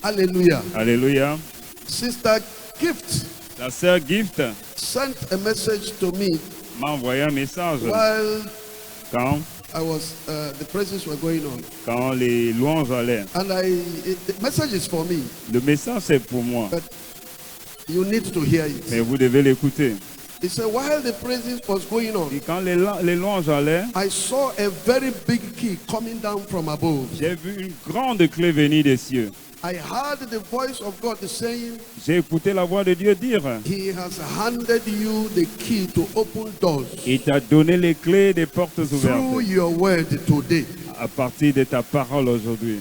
Hallelujah. Alléluia. Sister Gift La sœur Gift sent a message to me m'a envoyé un message while quand, the praises were going on. quand les louanges allaient. And the message is for me, Le message c'est pour moi, but you need to hear it. mais vous devez l'écouter. He said, while the praises was going on, Et quand les louanges allaient, I saw a very big key coming down from above. j'ai vu une grande clé venir des cieux. I heard the voice of God saying, J'ai écouté la voix de Dieu dire, He has handed you the key to open doors il t'a donné les clés des portes through ouvertes your word today. à partir de ta parole aujourd'hui.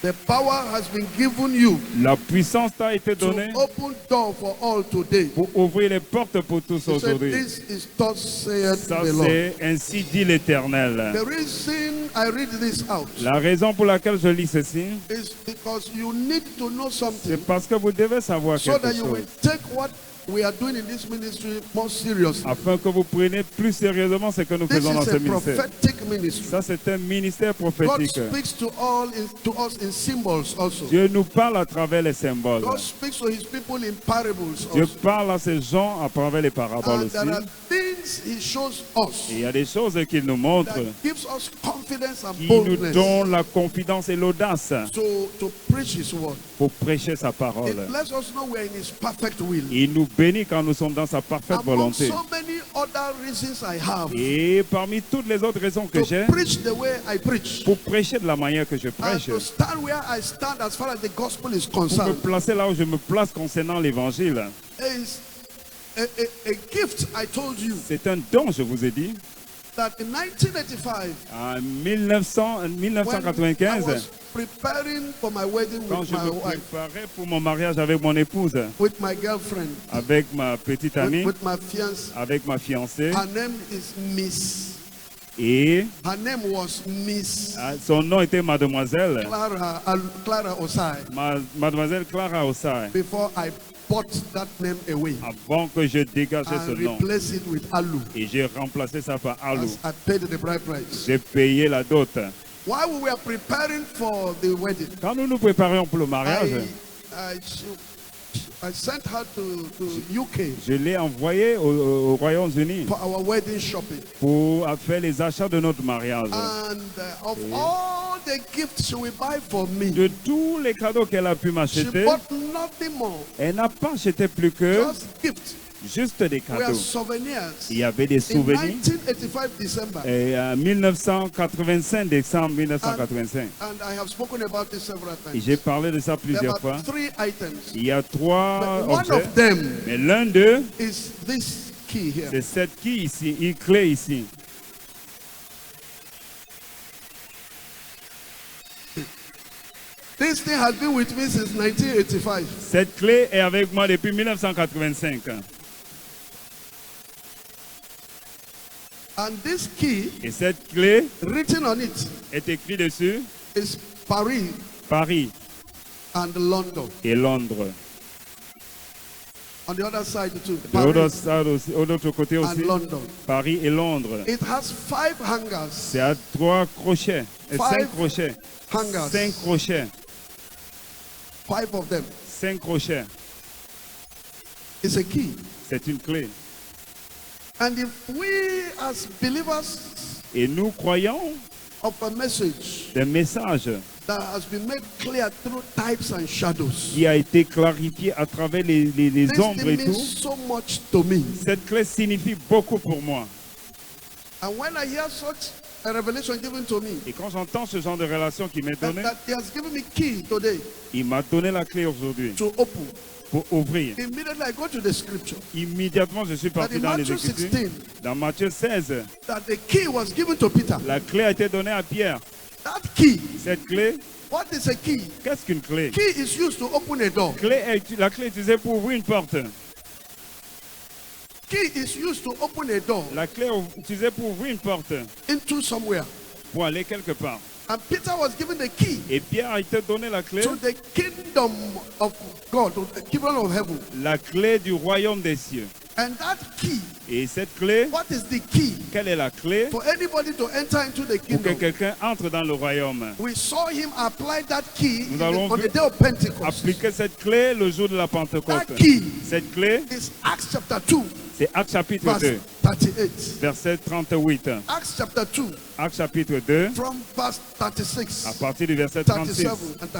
The power has been given you La puissance t'a été donnée to open door for all today. pour ouvrir les portes pour tous He said, aujourd'hui. this is thus saith Ça the Lord. c'est ainsi dit l'Éternel. The reason I read this out La raison pour laquelle je lis ceci, is because you need to know c'est something parce que vous devez savoir so quelque that you will chose, take what we are doing in this ministry more seriously. afin que vous preniez plus sérieusement ce que nous This faisons dans is ce a ministère. prophetic ministry. Ça c'est un ministère God prophétique. speaks to us in symbols also. Dieu nous parle à travers les symboles. God speaks to his people in parables Dieu also. parle à ces gens à travers les paraboles And aussi. there are things he shows us Et il y a des choses qu'il nous montre that gives us confidence and qui nous boldness donnent la confidence et l'audace to preach his word. pour prêcher sa parole. It lets us know we're in his perfect will. Il nous bénit quand nous sommes dans sa parfaite Among volonté. so many other reasons I have Et parmi toutes les autres raisons que j'ai to preach the way I preach pour prêcher de la manière que je and prêche, to stand where I stand as far as the gospel is pour me concerned placer là où je me place concernant l'évangile, is a gift. I told you c'est un don, je vous ai dit. that in 1985, En when I 1995, was preparing for my wedding quand with je my me wife, préparais pour mon mariage avec mon épouse, with my girlfriend, avec ma petite amie, with my fiancée, avec ma fiancée, her name is Miss. et Her name was Miss son nom était Mademoiselle, Clara Osai. Mademoiselle Clara Osai, Before I bought that name away avant que je dégageais ce and nom. replaced it with Alu, Et j'ai remplacé ça par Alou. as I paid the bride price. J'ai payé la dot. While we were preparing for the wedding, Quand nous nous préparions pour le mariage, I sent her to UK je l'ai envoyé au Royaume-Uni for our wedding shopping. pour faire les achats de notre mariage. And of all the gifts she will buy for me, De tous les cadeaux qu'elle a pu she m'acheter, bought nothing more, elle n'a pas acheté plus que just gifts. juste des We are cadeaux. souvenirs. Il y avait des In souvenirs. 1985 December, Et en 1985, décembre 1985, and I have spoken about this several et times. j'ai parlé de ça There plusieurs are fois. 3 items. Il y a 3 But one objets, of them mais l'un d'eux, is this key here. c'est cette qui ici, une clé ici. This thing has been with me since 1985. Cette clé est avec moi depuis 1985. And this key, Et cette clé written on it, est écrit dessus is Paris Paris and London. et Londres. On the other side too. De l'autre Paris side aussi, de l'autre côté and aussi, London. Paris et Londres. It has 5 hangers. C'est à 3 crochets, et 5 Five crochets, Hangers. 5 crochets, 5 of them. 5 crochets. It's a key. C'est une clé. And if we as believers Et nous croyons of a message des messages that has been made clear through types and shadows, qui a été clarifié à travers les this ombres thing et means tout. so much to me. Cette clé signifie beaucoup pour moi. And when I hear such a revelation given to me, Et quand j'entends ce genre de relation qui m'est donné, that he has given me key today il m'a donné la clé aujourd'hui to open, pour ouvrir. immediately I go to the scripture Immédiatement, je suis that parti in dans les Matthew Écritures. 16, Dans Matthieu 16, that the key was given to Peter. la clé a été donnée à Pierre. That key, Cette clé, what is a key? qu'est-ce qu'une clé? Key is used to open a door. La clé est utilisée pour ouvrir une porte. Key is used to open a door La clé est utilisée pour ouvrir une porte, into somewhere. pour aller quelque part. And Peter was given the key Et Pierre a été donné la clé, to the kingdom of God, to the kingdom of heaven. la clé du royaume des cieux. And that key, Et cette clé, what is the key quelle est la clé for anybody to enter into the pour que kingdom? quelqu'un entre dans le royaume? We saw him apply that key Nous allons on the day of Pentecost. appliquer cette clé le jour de la Pentecôte. That key Cette clé, is Acts chapter 2, c'est Actes chapitre verse 2, 38. verset 38. Acts chapter 2, Actes chapitre 2, from verse à 36. partir du verset 36,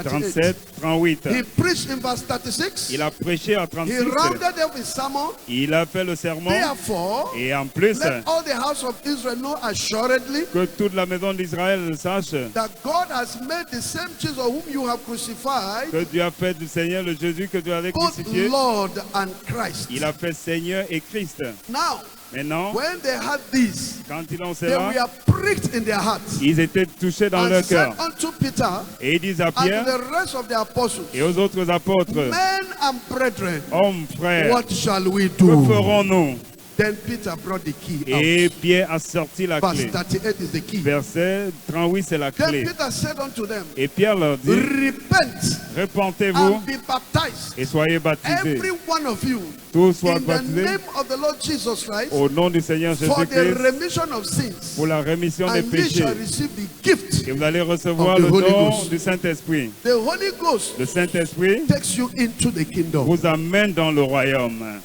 37, 38. He preached in verse 36. Il a prêché à He 36. rounded up his sermon. Il a fait le sermon. Therefore, Et en plus, let all the house of Israel know assuredly que toute la maison d'Israël le sache that God has made the same Jesus whom you have crucified, que Dieu a fait du Seigneur le Jésus que Dieu avait both crucifié. Lord and Christ. Il a fait Seigneur et Christ. Now, Maintenant, when they had this, quand ils ont they cela, were pricked in their hearts ils étaient touchés dans and leur said cœur. unto Peter Et ils disent à and to Pierre the rest of the apostles, et aux autres apôtres, men and brethren, hommes, frères, what shall we que do? ferons-nous? Then Peter brought the key Et out. Pierre a sorti la Verse clé. 38 is the key. Verset 38, c'est la Then clé. Peter said unto them, Et Pierre leur dit, repent repentez-vous and be baptized, et soyez baptisés. every one of you, Tous soient in the baptisés name of the Lord Jesus Christ, au nom du Seigneur for the Jésus-Christ remission of sins, pour la rémission des and ye péchés. shall receive the gift. Et vous allez recevoir of the le Holy don Ghost. du Saint-Esprit. The Holy Ghost Le Saint-Esprit takes you into the kingdom. vous amène dans le royaume.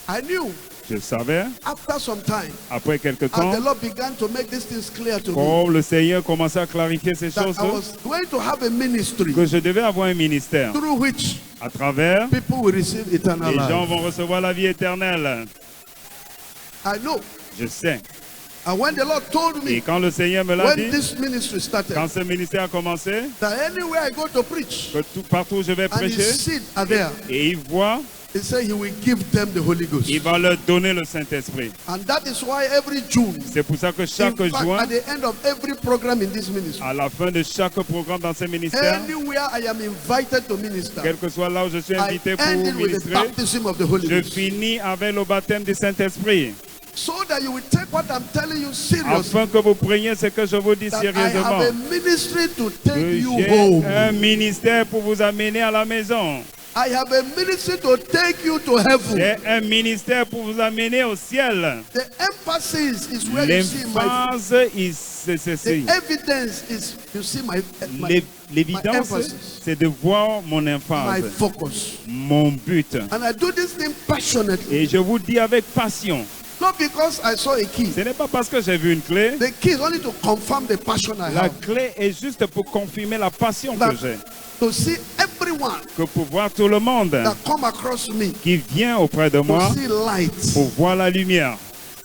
I knew Je savais, after some time, après quelque as temps, the Lord began to make these things clear to me, quand le Seigneur commençait à clarifier ces that choses, I was going to have a ministry que je devais avoir un ministère through which à travers people will receive eternal les gens life. vont recevoir la vie éternelle. I know. Je sais. And when the Lord told Et me, quand le Seigneur me l'a when dit, this ministry started, quand ce ministère a commencé, that anywhere I go to preach, que partout où je vais and his prêcher, seed are there, et il voit, he said he will give them the Holy Ghost. il va leur donner le Saint-Esprit. And that is why every June, C'est pour ça que in chaque fact, juin, at the end of every program in this ministry, à la fin de chaque programme dans ce ministère, anywhere I am invited to minister, quel que soit là où je suis I invité pour end it with the ministrer, baptism of the Holy je Ghost. finis avec le baptême du Saint-Esprit, So that you will take what I'm telling you seriously. afin que vous preniez ce que je vous dis That I sérieusement. have a ministry to take Que you j'ai home. un ministère pour vous amener à la maison. I have a ministry to take you to heaven. J'ai un ministère pour vous amener au ciel. The emphasis is where you see my. L'emphase, c'est The ceci. evidence is you see my L'évidence, emphasis. c'est de voir mon my emphase, focus. mon but. And I do this thing passionately. Et je vous dis avec passion. Not because I saw a key. Ce n'est pas parce que j'ai vu une clé. The key is only to confirm the passion I La have. clé est juste pour confirmer la passion That que j'ai. to see everyone Que pour voir tout le monde that come across me, qui vient auprès de moi to see light, pour voir la lumière.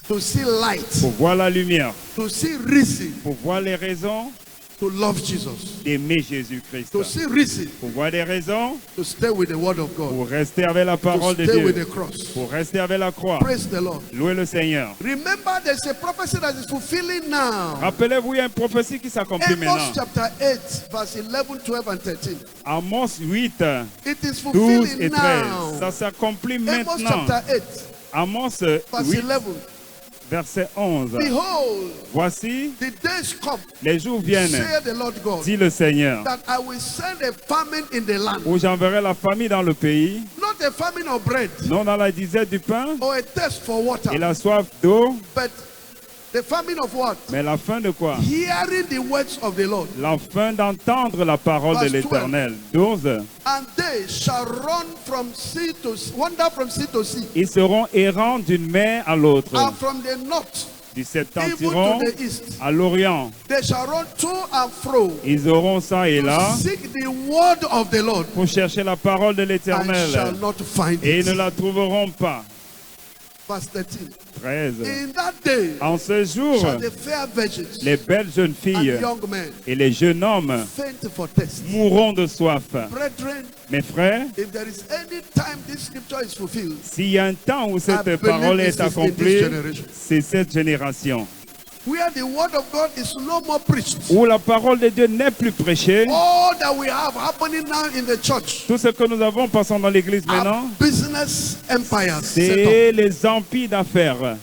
to see light, Pour voir la lumière. to see reason Pour voir les raisons to love Jesus, d'aimer Jésus-Christ. to see reason Pour voir des raisons to stay with the word of God, pour rester avec la to parole de stay with Dieu. the cross. Pour rester avec la croix. Praise the Lord. Louez le Seigneur. Remember, there's a prophecy that is fulfilling now. Rappelez-vous, il y a une prophétie qui s'accomplit Amos maintenant. chapter 8, verse 11, 12, and 13. Amos 8, It is 12 fulfilling et 13. now. Ça s'accomplit Amos maintenant. chapter 8, Amos verse 8, 11. verset 11. Behold, Voici, the days come, les jours viennent, saith the Lord God, dit le Seigneur, that I will send a famine in the land. où j'enverrai la famille dans le pays, Not a famine of bread non dans la disette du pain or a thirst for water, et la soif d'eau, but the famine of what? mais la faim de quoi? Hearing the words of the Lord. La faim d'entendre la parole de Verse 12. l'Éternel. 12. And they shall run from sea to sea, wander from sea to sea, Ils seront errants d'une mer à l'autre, and from the north du even septentrion to the east. à l'orient. They shall run to and fro Ils auront ça et to là seek the word of the Lord, pour chercher la parole de and l'Éternel shall not find et ils ne it. la trouveront pas. Verse 13. 13. In that day En ce jour, shall the fair virgins les belles jeunes filles and young men et les jeunes hommes faint for thirst. mourront de soif. Brethren, Mes frères, if there is any time this scripture is fulfilled, s'il y a un temps où cette I believe parole this est is in this accomplie, generation. c'est cette génération where the word of God is no more preached. où la parole de Dieu n'est plus prêchée. All that we have happening now in the church Tout ce que nous avons passant dans l'église are maintenant, business empires set up. c'est les empires d'affaires.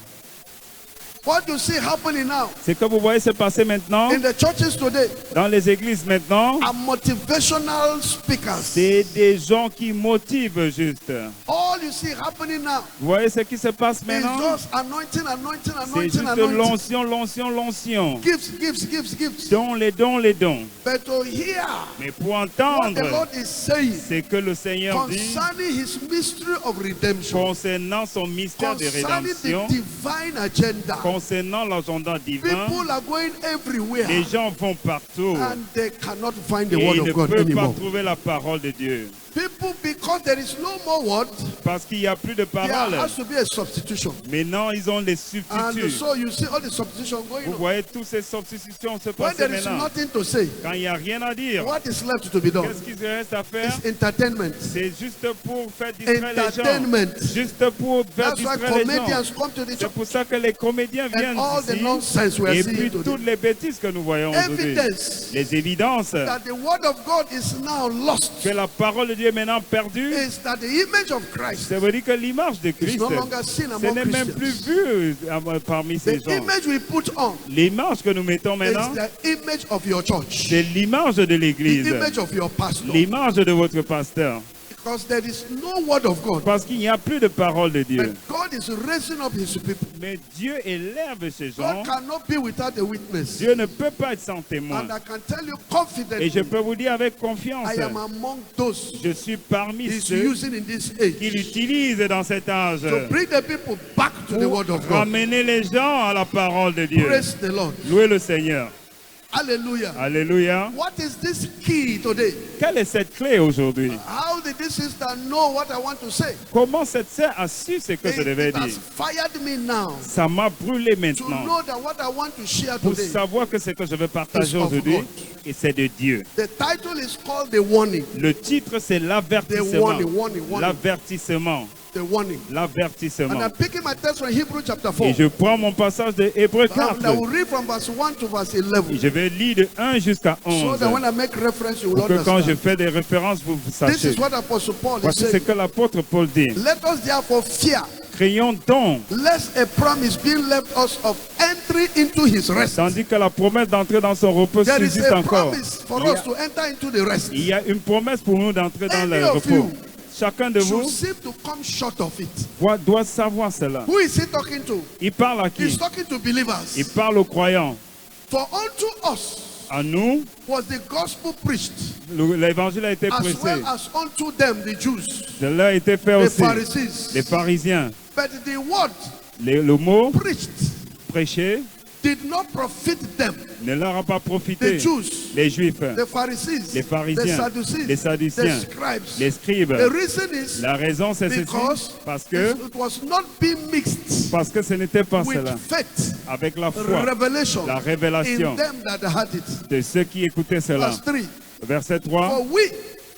What you see happening now Ce que vous voyez se passer maintenant in the churches today dans les églises maintenant, are motivational speakers. c'est des gens qui motivent juste. All you see happening now Vous voyez ce qui se passe is maintenant? just anointing, anointing, C'est anointing, juste anointing. l'onction, l'onction, l'onction. Gifts, gifts, gifts, gifts. Dons, les dons, les dons. But to hear Mais pour what entendre the Lord is saying ce que le Seigneur dit concerning His mystery of redemption, concernant son mystère de concerning the rédemption, divine agenda, concernant l'agenda divin, people are going everywhere les gens vont partout and they cannot find the et word ils ne of God peuvent pas anymore. trouver la parole de Dieu. People, because there is no more word, Parce qu'il n'y a plus de there parole. has to be a substitution. Maintenant, ils ont les And substituts. so you see all the substitution going Vous on. voyez toutes ces substitutions se When passer there is maintenant. nothing to say, Quand il n'y a rien à dire, what is left to be done? qu'est-ce qu'il reste à faire? It's entertainment. C'est juste pour faire distraire les gens. Entertainment. Juste pour faire That's why distraire les gens. comedians come to the C'est church pour ça que les comédiens and viennent all the ici. nonsense we are Et seeing puis today. toutes les bêtises que nous voyons aujourd'hui. Evidence Les évidences that the word of God is now lost que la parole de Dieu est maintenant perdue. is that the image of Christ Ça veut dire que l'image de is Christ, no longer seen ce among n'est même plus Christians. vu parmi ces The gens. image we put on L'image que nous mettons maintenant, is the image of your church, c'est l'image de the l'Église, image of your pastor. l'image de votre pasteur. Because there is no word of God. Parce qu'il n'y a plus de parole de Dieu. But God is raising up His people. Mais Dieu élève ces gens. God cannot be without a witness. Dieu ne peut pas être sans témoin. And I can tell you Et je confidently, peux vous dire avec confiance, I am among those je suis parmi He's ceux using in this age qu'il utilise dans cet âge to bring the people back to the pour word of God. ramener les gens à la parole de Dieu. Praise the Lord. Louez le Seigneur. Hallelujah. Alléluia. What is this key today? Quelle est cette clé aujourd'hui? How did this sister know what I want to say? Comment cette sœur a su ce que je devais It has dire? fired me now Ça m'a brûlé to maintenant know that what I want to share pour today. savoir que ce que je veux partager is of aujourd'hui, God. et c'est de Dieu. The title is called The Warning. Le titre, c'est The l'avertissement. warning. L'avertissement. The warning. And L'avertissement. I'm picking my text from Hebrew chapter 4. Et je prends mon passage de Hébreux 4. And I will read from verse 1 to verse Et 11. je vais lire de 1 jusqu'à So 11. that when I make reference, you will Pour que quand je understand. fais des références, vous This sachiez. is what Apostle Paul is Voici ce saying. que l'apôtre Paul dit. Let us therefore fear, Craignons donc, lest a promise be left us of entry into his rest. tandis que la promesse d'entrer dans son repos There is subsiste a encore. promise for us to enter into the rest. Il y a une promesse pour nous d'entrer dans Any le of repos. you Chacun de should vous seem to come short of it. doit savoir cela. Who is he talking to? Il parle à He's qui? talking to believers. Il parle aux croyants. For unto us À nous, was the gospel preached, l'évangile a été as prêché. well as unto them, the Jews, Cela a été fait the aussi. Pharisees. Les pharisiens. But the word Le mot preached prêché did not profit them. ne leur a pas profité. The Jews, Les Juifs, the Pharisees, les the pharisiens, Sadducees, les the sadduciens, scribes. les scribes. The reason is La raison c'est ceci, because parce que it was not being mixed ce n'était pas with cela. faith, Avec la foi revelation la in révélation them that had it. de ceux qui écoutaient cela. Verse 3. Verset 3. For we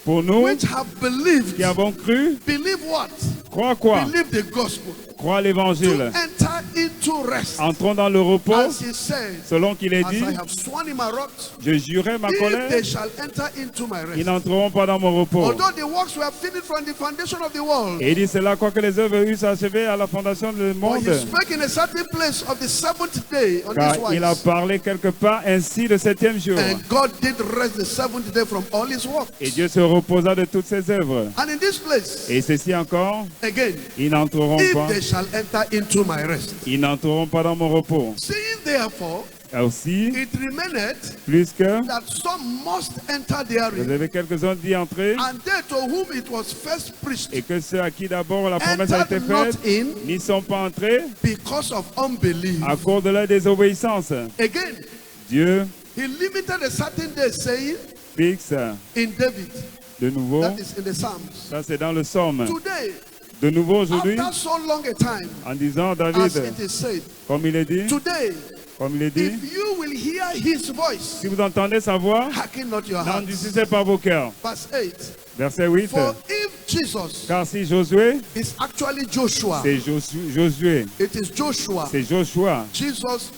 Pour nous which have believed, qui avons cru, believe what? crois quoi? Believe the gospel. Crois To l'évangile. enter into rest. Entrons dans le repos, As he said, selon qu'il est as dit, I have sworn in my wrath, je jurais ma if colère, they shall enter into my ils rest. n'entreront pas dans mon repos. Although the works were finished from the foundation of the world, Et il dit cela, quoique les œuvres eussent achevé à la fondation du for monde. he spake in a certain place of the seventh day on Car this il a wise. parlé quelque part ainsi le septième jour. And God did rest the seventh day from all his works. Et Dieu se reposa de toutes ses œuvres. And in this place, Et ceci encore, again, ils n'entreront if pas. they shall enter into my rest. Ils n'entreront pas dans mon repos. Seeing therefore, Aussi, it remaineth plus que that some must enter vous therein, avez quelques-uns d'y entrer, and they to whom it was first preached et que ceux à qui d'abord la promesse a été entered not faite in n'y sont pas entrés because of unbelief. à cause de leur désobéissance. Again, Dieu he limited a certain day, saying fixe in David, de nouveau, that is in the Psalms. ça c'est dans le psaume, Today, de nouveau aujourd'hui, after so long a time, en disant as David, it is said, comme il est dit, today, if you will hear his voice, si vous entendez sa voix, hearken not your hearts. n'endurcissez pas vos cœurs. Verse 8. Verset 8. For if Jesus Car si Josué, is actually Joshua, c'est Josué, it is Joshua. c'est Joshua. Jesus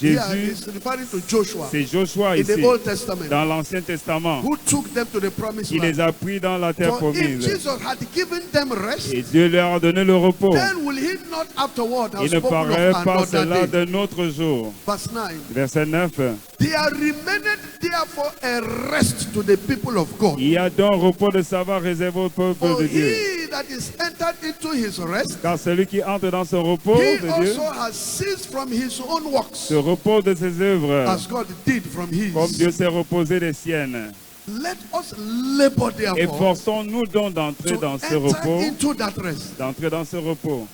Here Jésus, is referring to Joshua c'est Joshua in the ici, Old Testament, dans l'Ancien Testament, who took them to the promised qui land. les a pris dans la terre For if promise. Jesus had given them rest, Et Dieu leur a donné le repos. then will he not afterward have Il ne spoken parlerait of pas another cela day? d'un autre jour. Verse 9. Verset 9. There remained therefore a rest to the people of God. Il y a donc un repos de savoir réservé au peuple For de Dieu. he that is entered into his rest, Car celui qui entre dans ce repos he de Dieu also has ceased from his own works, se repose de ses œuvres, as God did from comme his. Dieu s'est reposé des siennes. Let us labor therefore Efforçons-nous donc d'entrer to dans ce enter repos, into that rest, d'entrer dans ce repos,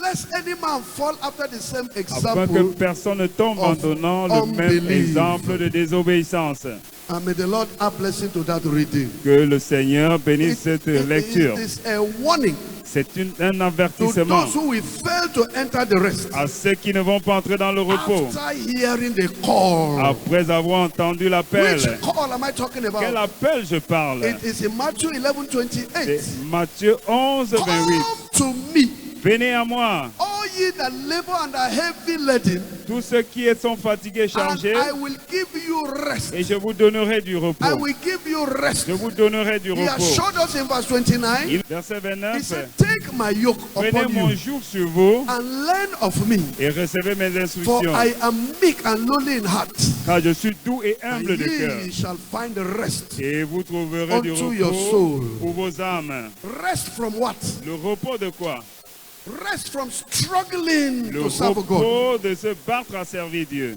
lest any man fall after the same afin que example. personne ne tombe en of donnant le même unbelief. exemple de désobéissance. And may the Lord add blessing to that reading. Que le Seigneur bénisse cette It lecture. is a warning C'est un to avertissement those who will fail to enter the rest à ceux qui ne vont pas entrer dans le repos after hearing the call. après avoir entendu l'appel. Which call am I talking Quel about? appel je parle? It is in Matthew 11:28. C'est Matthieu 11, 28. Come to me, Venez à moi, all ye that labor and are heavy laden, tous ceux qui sont fatigués, and chargés, I will give you rest. et je vous donnerai du I repos. will give you rest. Je vous donnerai du He has repos. showed us in verse 29. Verset He 29. said, take my yoke Prenez upon mon you joug sur vous and learn of me, et recevez mes for instructions, I am meek and lowly in heart, car je suis doux et and humble de cœur. ye shall find rest. Et vous trouverez du Unto your repos soul. pour vos âmes. Rest from what? Le repos de quoi? Rest from struggling Le to serve God. repos de se battre à servir Dieu.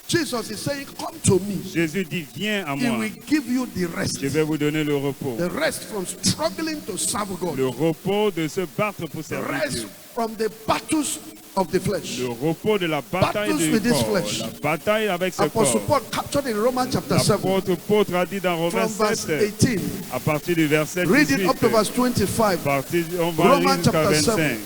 Jesus is saying, come to me. Jésus dit, viens à He moi. will give you the rest. Je vais vous donner le repos. The rest from struggling to serve God. Le repos de se battre pour The servir rest Dieu. from the battles of the flesh. Le repos de la bataille Battles du with this corps. flesh. La bataille avec ce Apostle corps. Paul captured in Romans chapter 7 L'apôtre Paul a dit dans Romains from verse 7, 18. à partir du verset Read it up to 18, verse 25. on va Romans lire jusqu'à chapter 25. 7.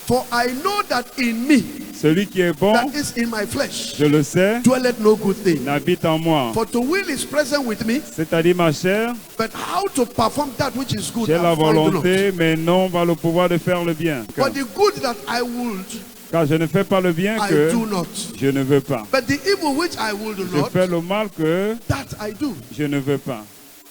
For I know that in me, Celui qui est bon, that is in my flesh, je le sais, dwelleth no good thing. n'habite en moi. For to will is present with me, C'est-à-dire ma chair, but how to perform that which is good, j'ai la I find not. volonté, mais non pas le pouvoir de faire le bien. But the good that I would, Car je ne fais pas le bien I que do not. je ne veux pas. But the evil which I would Je not, fais le mal que that I do. je ne veux pas.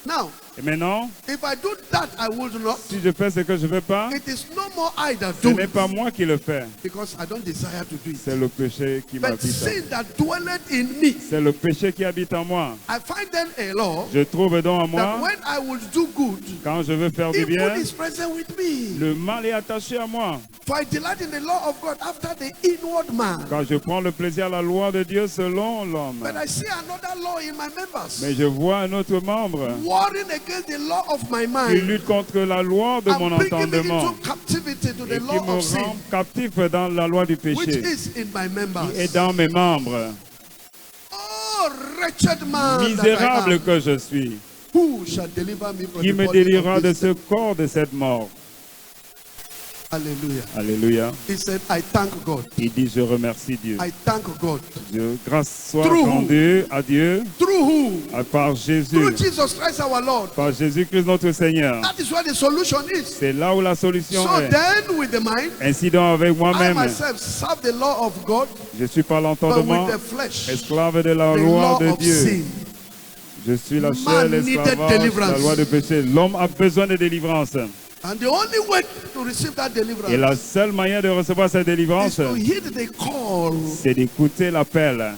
Now, Et maintenant, if I do that I would not, si je fais ce que je ne veux pas, it is no more I that ce do n'est it, pas moi qui le fais. because I don't desire to do it. C'est le péché qui But m'habite. sin that dwelleth in me, C'est le péché qui habite en moi. I find then a law Je trouve donc en that moi, when I would do good, quand je veux faire du evil bien, is present with me. le mal est attaché à moi. For I delight in the law of God after the inward man. Quand je prends le plaisir à la loi de Dieu selon l'homme. But I see another law in my members, Mais je vois un autre membre warring against the law of my qui mind, lutte contre la loi de mon and bringing me entendement into captivity to et the qui law me of sin, rend captif dans la loi du which péché is in my qui members. est dans mes membres. Oh, wretched man that I Misérable am, que je suis, who shall deliver me from qui the me body délivrera of de this ce corps de cette mort. Hallelujah. Alléluia. He said, I thank God. Il dit, je remercie Dieu. I thank God. Grâce soit Through who? rendue à Dieu Through who? par Through Jésus, Jesus Christ our Lord. par Jésus-Christ notre Seigneur. That is where the solution is. C'est là où la solution So est. then with the mind, Ainsi donc avec I moi-même, myself serve the law of God, je suis par but l'entendement with the flesh, esclave de la the loi law de of Dieu. sin. Je suis la Man chair, needed l'esclavage, la deliverance. loi de péché. L'homme a besoin de délivrance. And the only way to receive that Et deliverance la seule manière de recevoir cette is délivrance, to heed the call. c'est d'écouter l'appel.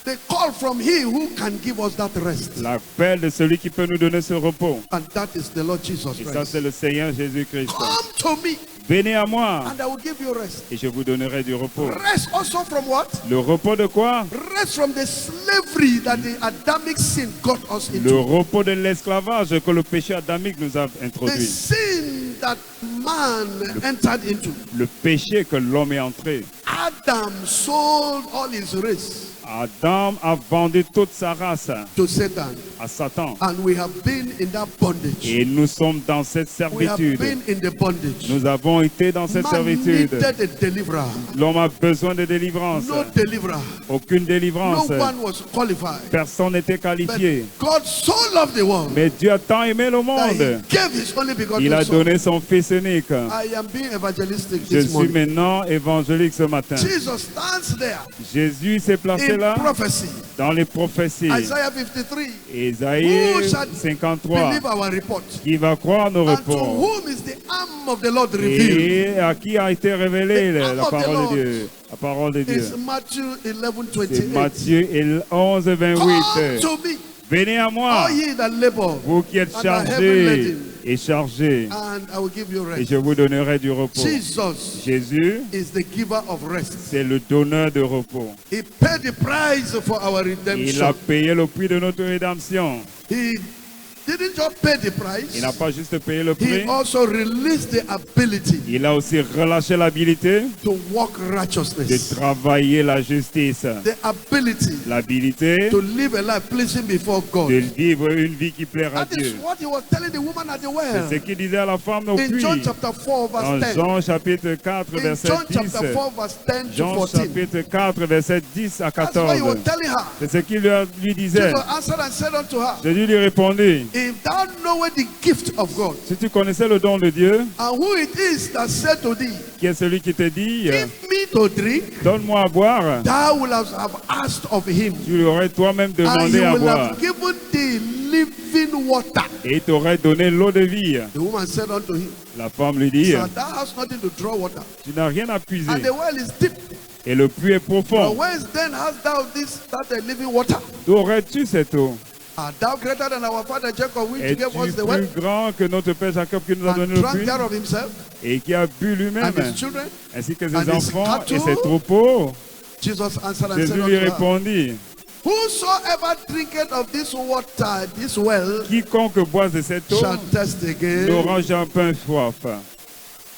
The call from He who can give us that rest. L'appel de celui qui peut nous donner ce repos. And that is the Lord Jesus Et ça, Christ. c'est le Seigneur Jésus-Christ. Come to me Venez à moi and I will give you rest. et je vous donnerai du repos. Rest also from what? Le repos de quoi? Rest from the slavery that the Adamic sin got us Le into. repos de l'esclavage que le péché adamique nous a The introduit. sin that man entered into. Le péché que l'homme est entré. Adam sold all his race Adam a vendu toute sa race to Satan. à Satan. And we have been in that bondage. Et nous sommes dans cette We have servitude. been in the bondage. Nous avons été dans cette Man servitude. needed a deliverer. L'homme a besoin de délivrance. No deliverer. Aucune No délivrance. one was qualified. Personne n'était But qualifié. God so loved the world Mais Dieu a tant aimé le that monde. He gave His only Il a begotten Son. donné son Fils unique. I am being evangelistic Je this suis morning. maintenant évangélique ce matin. Jesus stands there Jésus s'est placé in là prophecy. dans les prophéties. Isaiah 53. Ésaïe Who shall 53. believe our report? Qui va croire nos And to reports? whom is the arm of the Lord revealed? Et à qui a été révélée The la arm of the parole Lord de Dieu? La parole de Dieu. It's Matthew C'est 11:28. Matthieu 11, 28. Come to me, Venez à moi, all ye that labor, vous qui êtes and are heavy chargés laden, et chargés, and I will give you et rest. je vous donnerai du repos. Jesus Jésus, is the giver of rest. c'est le donneur de repos. He paid the price for our Il a redemption. payé le prix de notre rédemption. He didn't just pay the Il price, n'a pas juste payé le he prix, also released the ability il a aussi relâché l'habilité to walk de righteousness, travailler la justice, the ability l'habilité to live a life pleasing before God. de vivre une vie qui plaira à That is Dieu. what he was telling the woman at the well. C'est ce qu'il disait à la femme au In puits. John chapter 4 Dans verse 10. Jean chapitre 4, In verset John 10. chapter 4 verse 10 to Jean 14. chapitre 4, verset 10 à That's what he was 14. telling her. C'est ce qu'il lui disait. Jesus answered and said unto her, Jésus lui répondit, if thou knowest the gift of God, si tu connaissais le don de Dieu, and who it is that said to thee, qui est celui qui te dit, give me to drink, donne-moi à boire, thou wilt have asked of him, tu lui aurais toi-même and he demandé à will boire. have given thee living water. Et il t'aurait donné l'eau de vie. The woman said unto him, La femme lui dit, Sir, thou hast nothing to draw water, tu n'as rien à puiser. and the well is deep. Et le puits est But profond. whence then hast thou that living water? D'où aurais-tu cette eau? Art thou greater than our father Jacob, which Es-tu gave us the well, plus grand que notre père Jacob qui nous a donné and le drank puits thereof himself et qui a bu lui-même, and his children? ainsi que and ses his enfants et cattle? ses troupeaux? Jesus answered and Jésus said lui unto her, répondit, whosoever drinketh of this water, this well, quiconque boise de cette eau shall thirst again. n'aura jamais soif.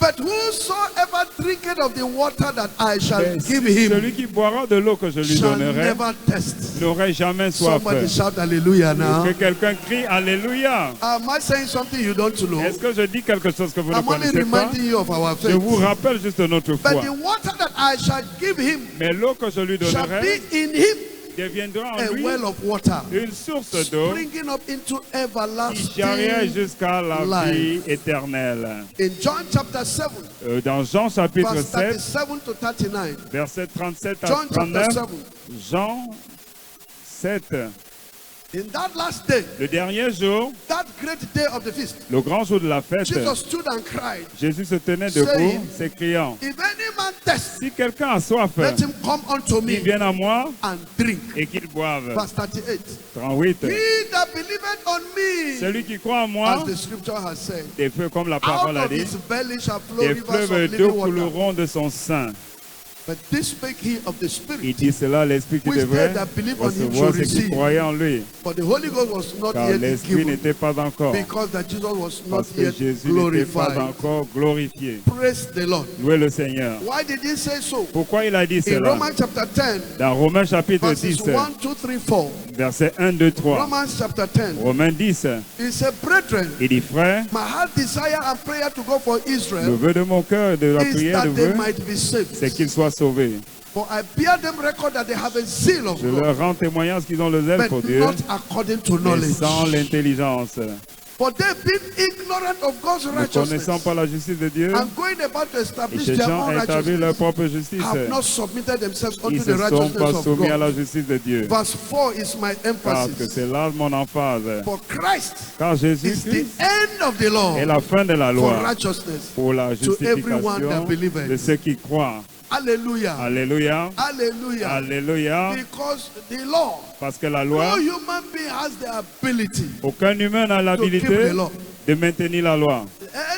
But whosoever drinketh of the water that I shall Mais give him celui qui boira de l'eau que je lui shall donnerai never thirst. n'aurait jamais soif. Somebody shout hallelujah now. Que quelqu'un crie Alléluia. Am I saying something you don't know? Est-ce que je dis quelque chose que vous ne I'm only connaissez pas? reminding you of our Je vous faith. rappelle juste notre foi. But the water that I shall give him Mais l'eau que je lui shall donnerai be in him deviendra a en lui well of water, une source d'eau springing up into qui charrierait everlasting. jusqu'à la vie éternelle. In John chapter 7, Dans Jean chapitre verse 7, 37 to 39. versets 37 à John chapter 39, 7. Jean 7, In that last day, le dernier jour, that great day of the feast, le grand jour de la fête, Jesus stood and cried, Jésus se tenait debout, saying, s'écriant, if any man thirst, si quelqu'un a soif, let him come unto qu'il me vienne à moi and drink. et qu'il boive. Verse 38. 38. He that believeth on me, Celui qui croit en moi, as the scripture has said, des feux comme la out parole a of dit, his belly shall flow des rivers of fleuves d'eau living water. couleront de son sein. But this spake he of the Il Spirit, dit cela, l'Esprit qui which devrait they that believe on him recevoir should ceux qui receive. croyaient en lui. For the Holy Ghost was not Car yet l'Esprit given, n'était pas encore, because that Jesus was not parce que yet Jésus n'était pas glorified. encore glorifié. Praise the Lord. Louez le Seigneur. Why did he say so? Pourquoi il a dit In cela? Romans chapter 10, Dans Romains chapitre verses 10, 1, 2, 3, 4. versets 1, 2, 3. Romans chapter 10. Romains 10, He said, brethren, il dit, frère, my heart desire and prayer to go for le Israel vœu de mon cœur, de la is prière de that they vœu, might be saved. c'est qu'ils soient sauvés. For I bear them record that they have a zeal of Je God, leur rends témoignage qu'ils ont le zèle pour but Dieu, not according to mais knowledge. sans l'intelligence. For they being ignorant of God's Ne righteousness connaissant pas la justice de Dieu and going about to et establish their cherchant own à établir leur righteousness, propre justice, have not submitted themselves ils unto ne the se sont righteousness pas of soumis à God. la justice de Dieu. Verse 4 is my Parce que emphasis. c'est là mon emphase. For Christ Car is the Jésus-Christ end of the law est la fin de la for loi righteousness pour la to everyone justification that believeth. de ceux qui croient. Hallelujah. Alléluia. Hallelujah. Alléluia. Because the law, Parce que la no loi, human being has the ability aucun humain n'a to keep the l'habilité law. de maintenir la loi.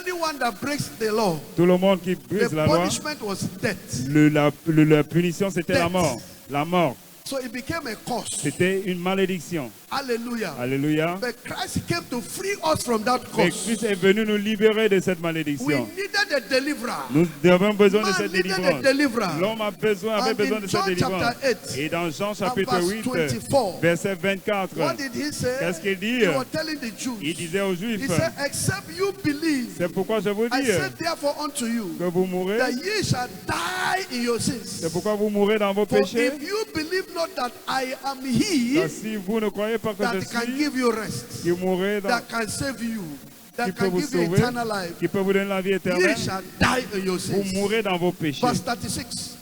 Anyone that breaks the law, Tout le monde qui the brise la loi, punishment was death. la punition c'était la Death. mort. La mort, So it became a curse. c'était une malédiction. Hallelujah. Alléluia. But Christ came to free us from that Mais curse. Christ est venu nous libérer de cette We malédiction. needed a deliverer. Nous avons besoin de Man cette needed a délivrance. deliverer. L'homme avait And besoin in de John cette délivrance. chapter 8, Et dans Jean and chapitre verse 8, 24, verset 24, what did he say? qu'est-ce qu'il dit? He was telling the Il Jews. disait aux He Juifs, said, except you believe, c'est pourquoi je vous I dis said therefore unto you, que vous mourrez, that ye shall die in your sins. c'est pourquoi vous mourrez dans vos For péchés. if you believe not that I am he Car si vous ne croyez pas que that je can suis, give you rest, qui mourrez, that can save you, qui that peut can vous give you sauver, eternal life, qui peut vous donner la vie ye éternelle, shall die in your vous sins. mourrez dans vos péchés. Verse 36.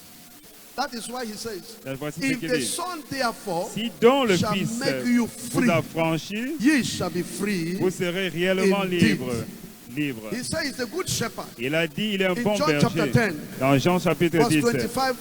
That is why he says, Voici ce if qu'il the dit. Son therefore Si donc le shall Fils make you vous free, a franchi, ye shall be free. vous serez réellement Indeed. libre. He says he's the good shepherd. Il a dit, il est un In bon John chapter berger. 10, Dans Jean chapitre verse 10, 25,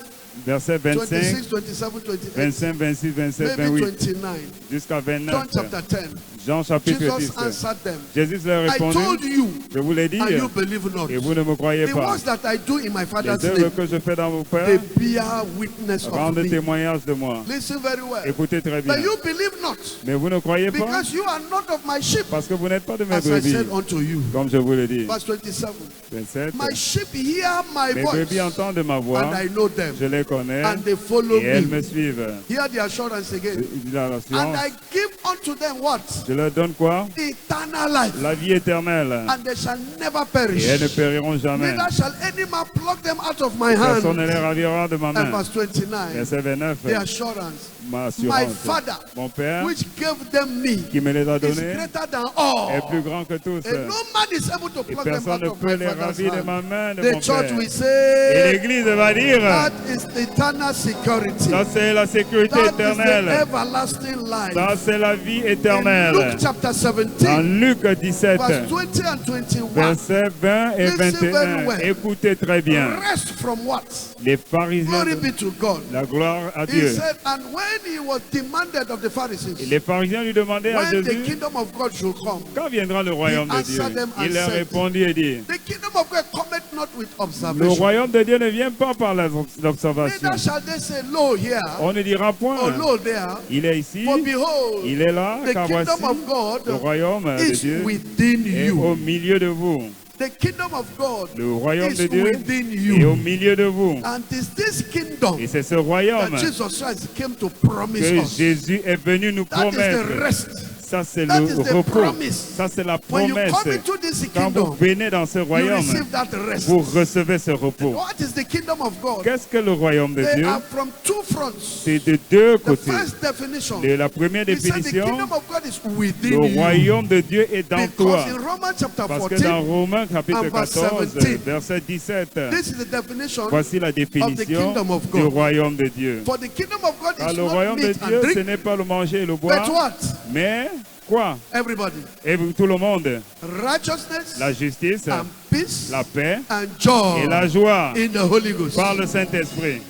verset 25, 26, 27, 28, 25, 26, 27, maybe 28, 29. jusqu'à John 29. chapter 10. Jean chapitre Jesus 10. answered them, Jésus leur I told répondit, you, je vous l'ai dit, and you believe not. et vous ne me croyez The pas. works that I do in my Les Father's œuvres name, que je fais dans vos they pères bear witness of rendent me. témoignage de moi. Listen very well. Écoutez très bien. But you believe not, Mais vous ne croyez pas because you are not of my sheep, parce que vous n'êtes pas de mes as I brebis, said unto you. comme je vous l'ai dit. Verse 27. 27. My sheep hear my Mes voice, brebis entendent ma voix, and I know them, je les connais, and they follow et elles me. me suivent. Hear the assurance again. Il dit la And assurance. I give unto them what? Je leur donne quoi? Eternal life. La vie éternelle. And they shall never Et perish. elles ne périront jamais. Neither shall any man pluck them out of my Personne ne hand. les ravira de ma And main. verse 29. Verset 29. The assurance. Ma My assurance. Father, Mon Père, which gave them me, qui me les a is donnés, greater than est all. plus grand que tous. And no man is able to Et pluck them personne out ne of peut my les Father's ravir de hand. ma main, de The mon church Père. will Et say, l'Église va dire, that is the eternal security. ça c'est la sécurité That is the éternelle. everlasting life. Ça c'est la vie In éternelle. Luke chapter Dans 17, Luc 17, verse 20 and 21. versets 20 et Listen very 21. well. Écoutez très bien. Rest from what? Les pharisiens, Glory be to God. la gloire à He Dieu. said, and when he was demanded of the Et Pharisees, les pharisiens lui demandaient à when the Jésus, kingdom of God should come, quand viendra le royaume de Dieu? answered them and Il leur said, répondit et dit, the kingdom of God cometh not with le observation. royaume de Dieu ne vient pas par l'observation. Neither shall they say, lo here, On ne dira or point, lo there, il est ici, for behold, il est là, the car kingdom voici, of le God royaume de is Dieu within est au you. milieu de vous. The kingdom of God Le royaume is de Dieu within est au you. milieu de vous. And it's this kingdom Et c'est ce that royaume Jesus Christ came to promise que us. Jésus est venu nous That is the promettre. rest. Ça, c'est That le is the repos. promise. Ça, c'est la When you promesse. come into this Quand vous kingdom, venez dans ce you royaume, receive that rest. vous recevez ce repos. What is the kingdom of God? Qu'est-ce que le royaume de They Dieu? are from two fronts. C'est de deux The côtés. first definition, La première he said the définition, kingdom of God is within le you. royaume de Dieu est dans toi. Because in Romans chapter Parce que dans 14, Romains chapitre and verse 14, 17, verset 17, this is the definition. voici la définition kingdom of God. du royaume de Dieu. For the kingdom of God Car is le not royaume de meat and Dieu, ce drink, n'est pas le manger et le but boire, what? mais quoi? Everybody. Et tout le monde, Righteousness la justice, and peace la paix and joy et la joie in the Holy Ghost. par le Saint-Esprit.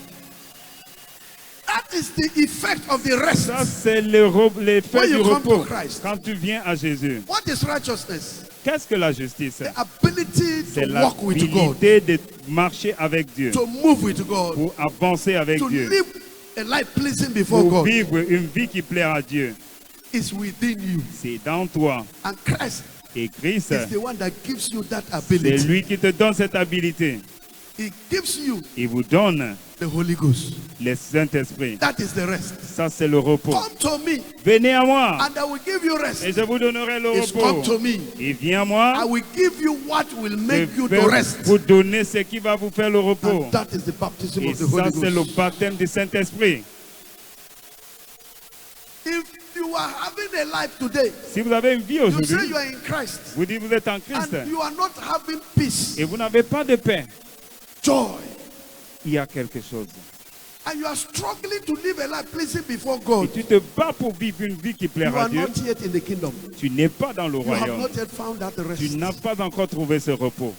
That is the effect of the rest. Ça, c'est l'effet When du you come to repos. Christ. Quand tu viens à Jésus, What is righteousness? qu'est-ce que la justice? The ability C'est to walk with God, l'habilité de marcher avec Dieu, to move with God, pour avancer avec to Dieu, live a life pleasing before pour God. vivre une vie qui plaît à Dieu. Is within you. C'est dans toi. And Christ Et Christ, is the one that gives you that c'est ability. lui qui te donne cette habilité. He gives you Il vous donne the Holy Ghost. le Saint-Esprit. That is the rest. Ça, c'est le repos. Come to me Venez à moi and I will give you rest. et je vous donnerai le It's come repos. to me. Et viens à I moi, will give you what will je make you vais to rest. vous donner ce qui va vous faire le repos. And that is the baptism Et of the ça, Holy c'est le Ghost. baptême du Saint-Esprit. If you are having a life today, Si vous avez une vie you say aujourd'hui, you are in Christ, vous dites que vous êtes en Christ and you are not having peace, et vous n'avez pas de paix, joy, il y a quelque chose. and you are struggling to live a life pleasing before Et God, tu te bats pour vivre une vie qui you plaira à are Dieu. not yet in the kingdom. Tu n'es pas dans le You have royaume. not yet found that rest. Tu n'as pas encore trouvé ce repos.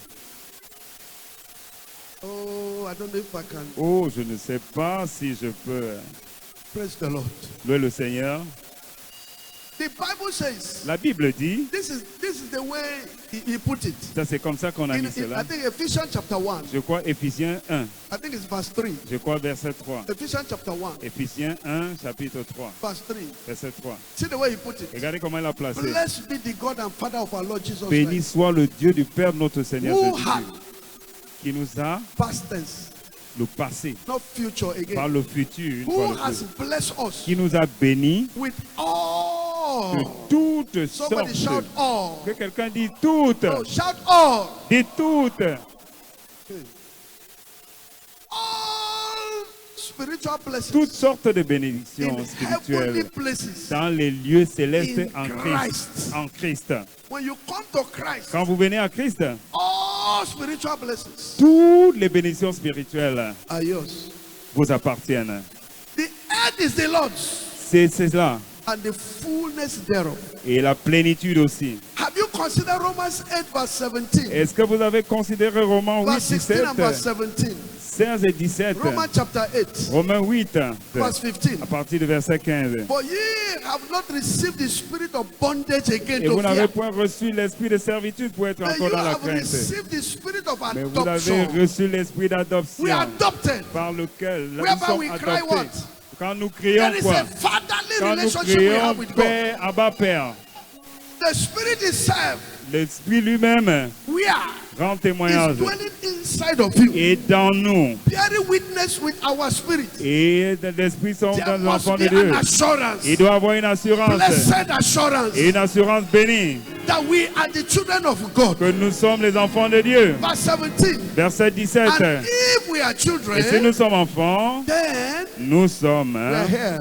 Oh, I don't know if I can Oh, je ne sais pas si je peux praise the Lord. louer le Seigneur. The Bible says, La Bible dit, this is the way he put it. ça c'est comme ça qu'on a mis I cela. think Ephesians chapter 1, Je crois Éphésiens 1, I think it's verse 3. je crois verset 3. Ephesians chapter 1, Éphésiens 1, chapitre 3, verse 3. verset 3. See the way he put it. Regardez comment il a placé. Blessed be the God and Father of our Lord Jesus Béni Christ, soit le Dieu du Père de notre Seigneur who Jésus, had, qui nous a past tense, le passé not future par again, le futur, une who fois le has futur, blessed us qui nous a bénis with de all. toutes Somebody shout sortes. all. Que quelqu'un dit toutes, Oh, shout all. dit toutes, All spiritual blessings toutes sortes de in bénédictions heavenly spirituelles places. dans les lieux célestes In en Christ. Christ. En Christ. When you come to Christ, Quand vous venez à Christ, all spiritual blessings toutes les bénédictions spirituelles are yours. vous appartiennent. The earth is the Lord's C'est cela. and the fullness thereof. Et la plénitude aussi. Have you considered Romans 8 verse 17? Est-ce que vous avez considéré Romains 8, Verse 16 and verse 17, 17. 16 et 17, Romans chapter 8 Romains 8, verse 15. à partir du verset 15. For ye have not received the spirit of bondage again Et vous to n'avez fear, point reçu l'esprit de servitude pour être but encore you dans la have crainte. received the spirit of Mais vous avez adoption. reçu l'esprit We d'adoption are adopted. par lequel nous Whereby sommes we cry adoptés. what? Quand nous crions There is quoi? a fatherly Quand nous relationship we have crions with God. Père, Abba Père, The spirit itself, l'esprit lui-même we are, rend is témoignage. dwelling inside of you, Et dans nous, bearing witness with our spirit. et l'esprit sont There dans must l'enfant be de Dieu. an assurance, Il doit avoir une assurance, blessed assurance, et une assurance bénie, that we are the children of God. que nous sommes les enfants de Dieu. Verse 17. Verset 17. And if we are Et si children, nous sommes enfants, then nous sommes, we are hein, heirs.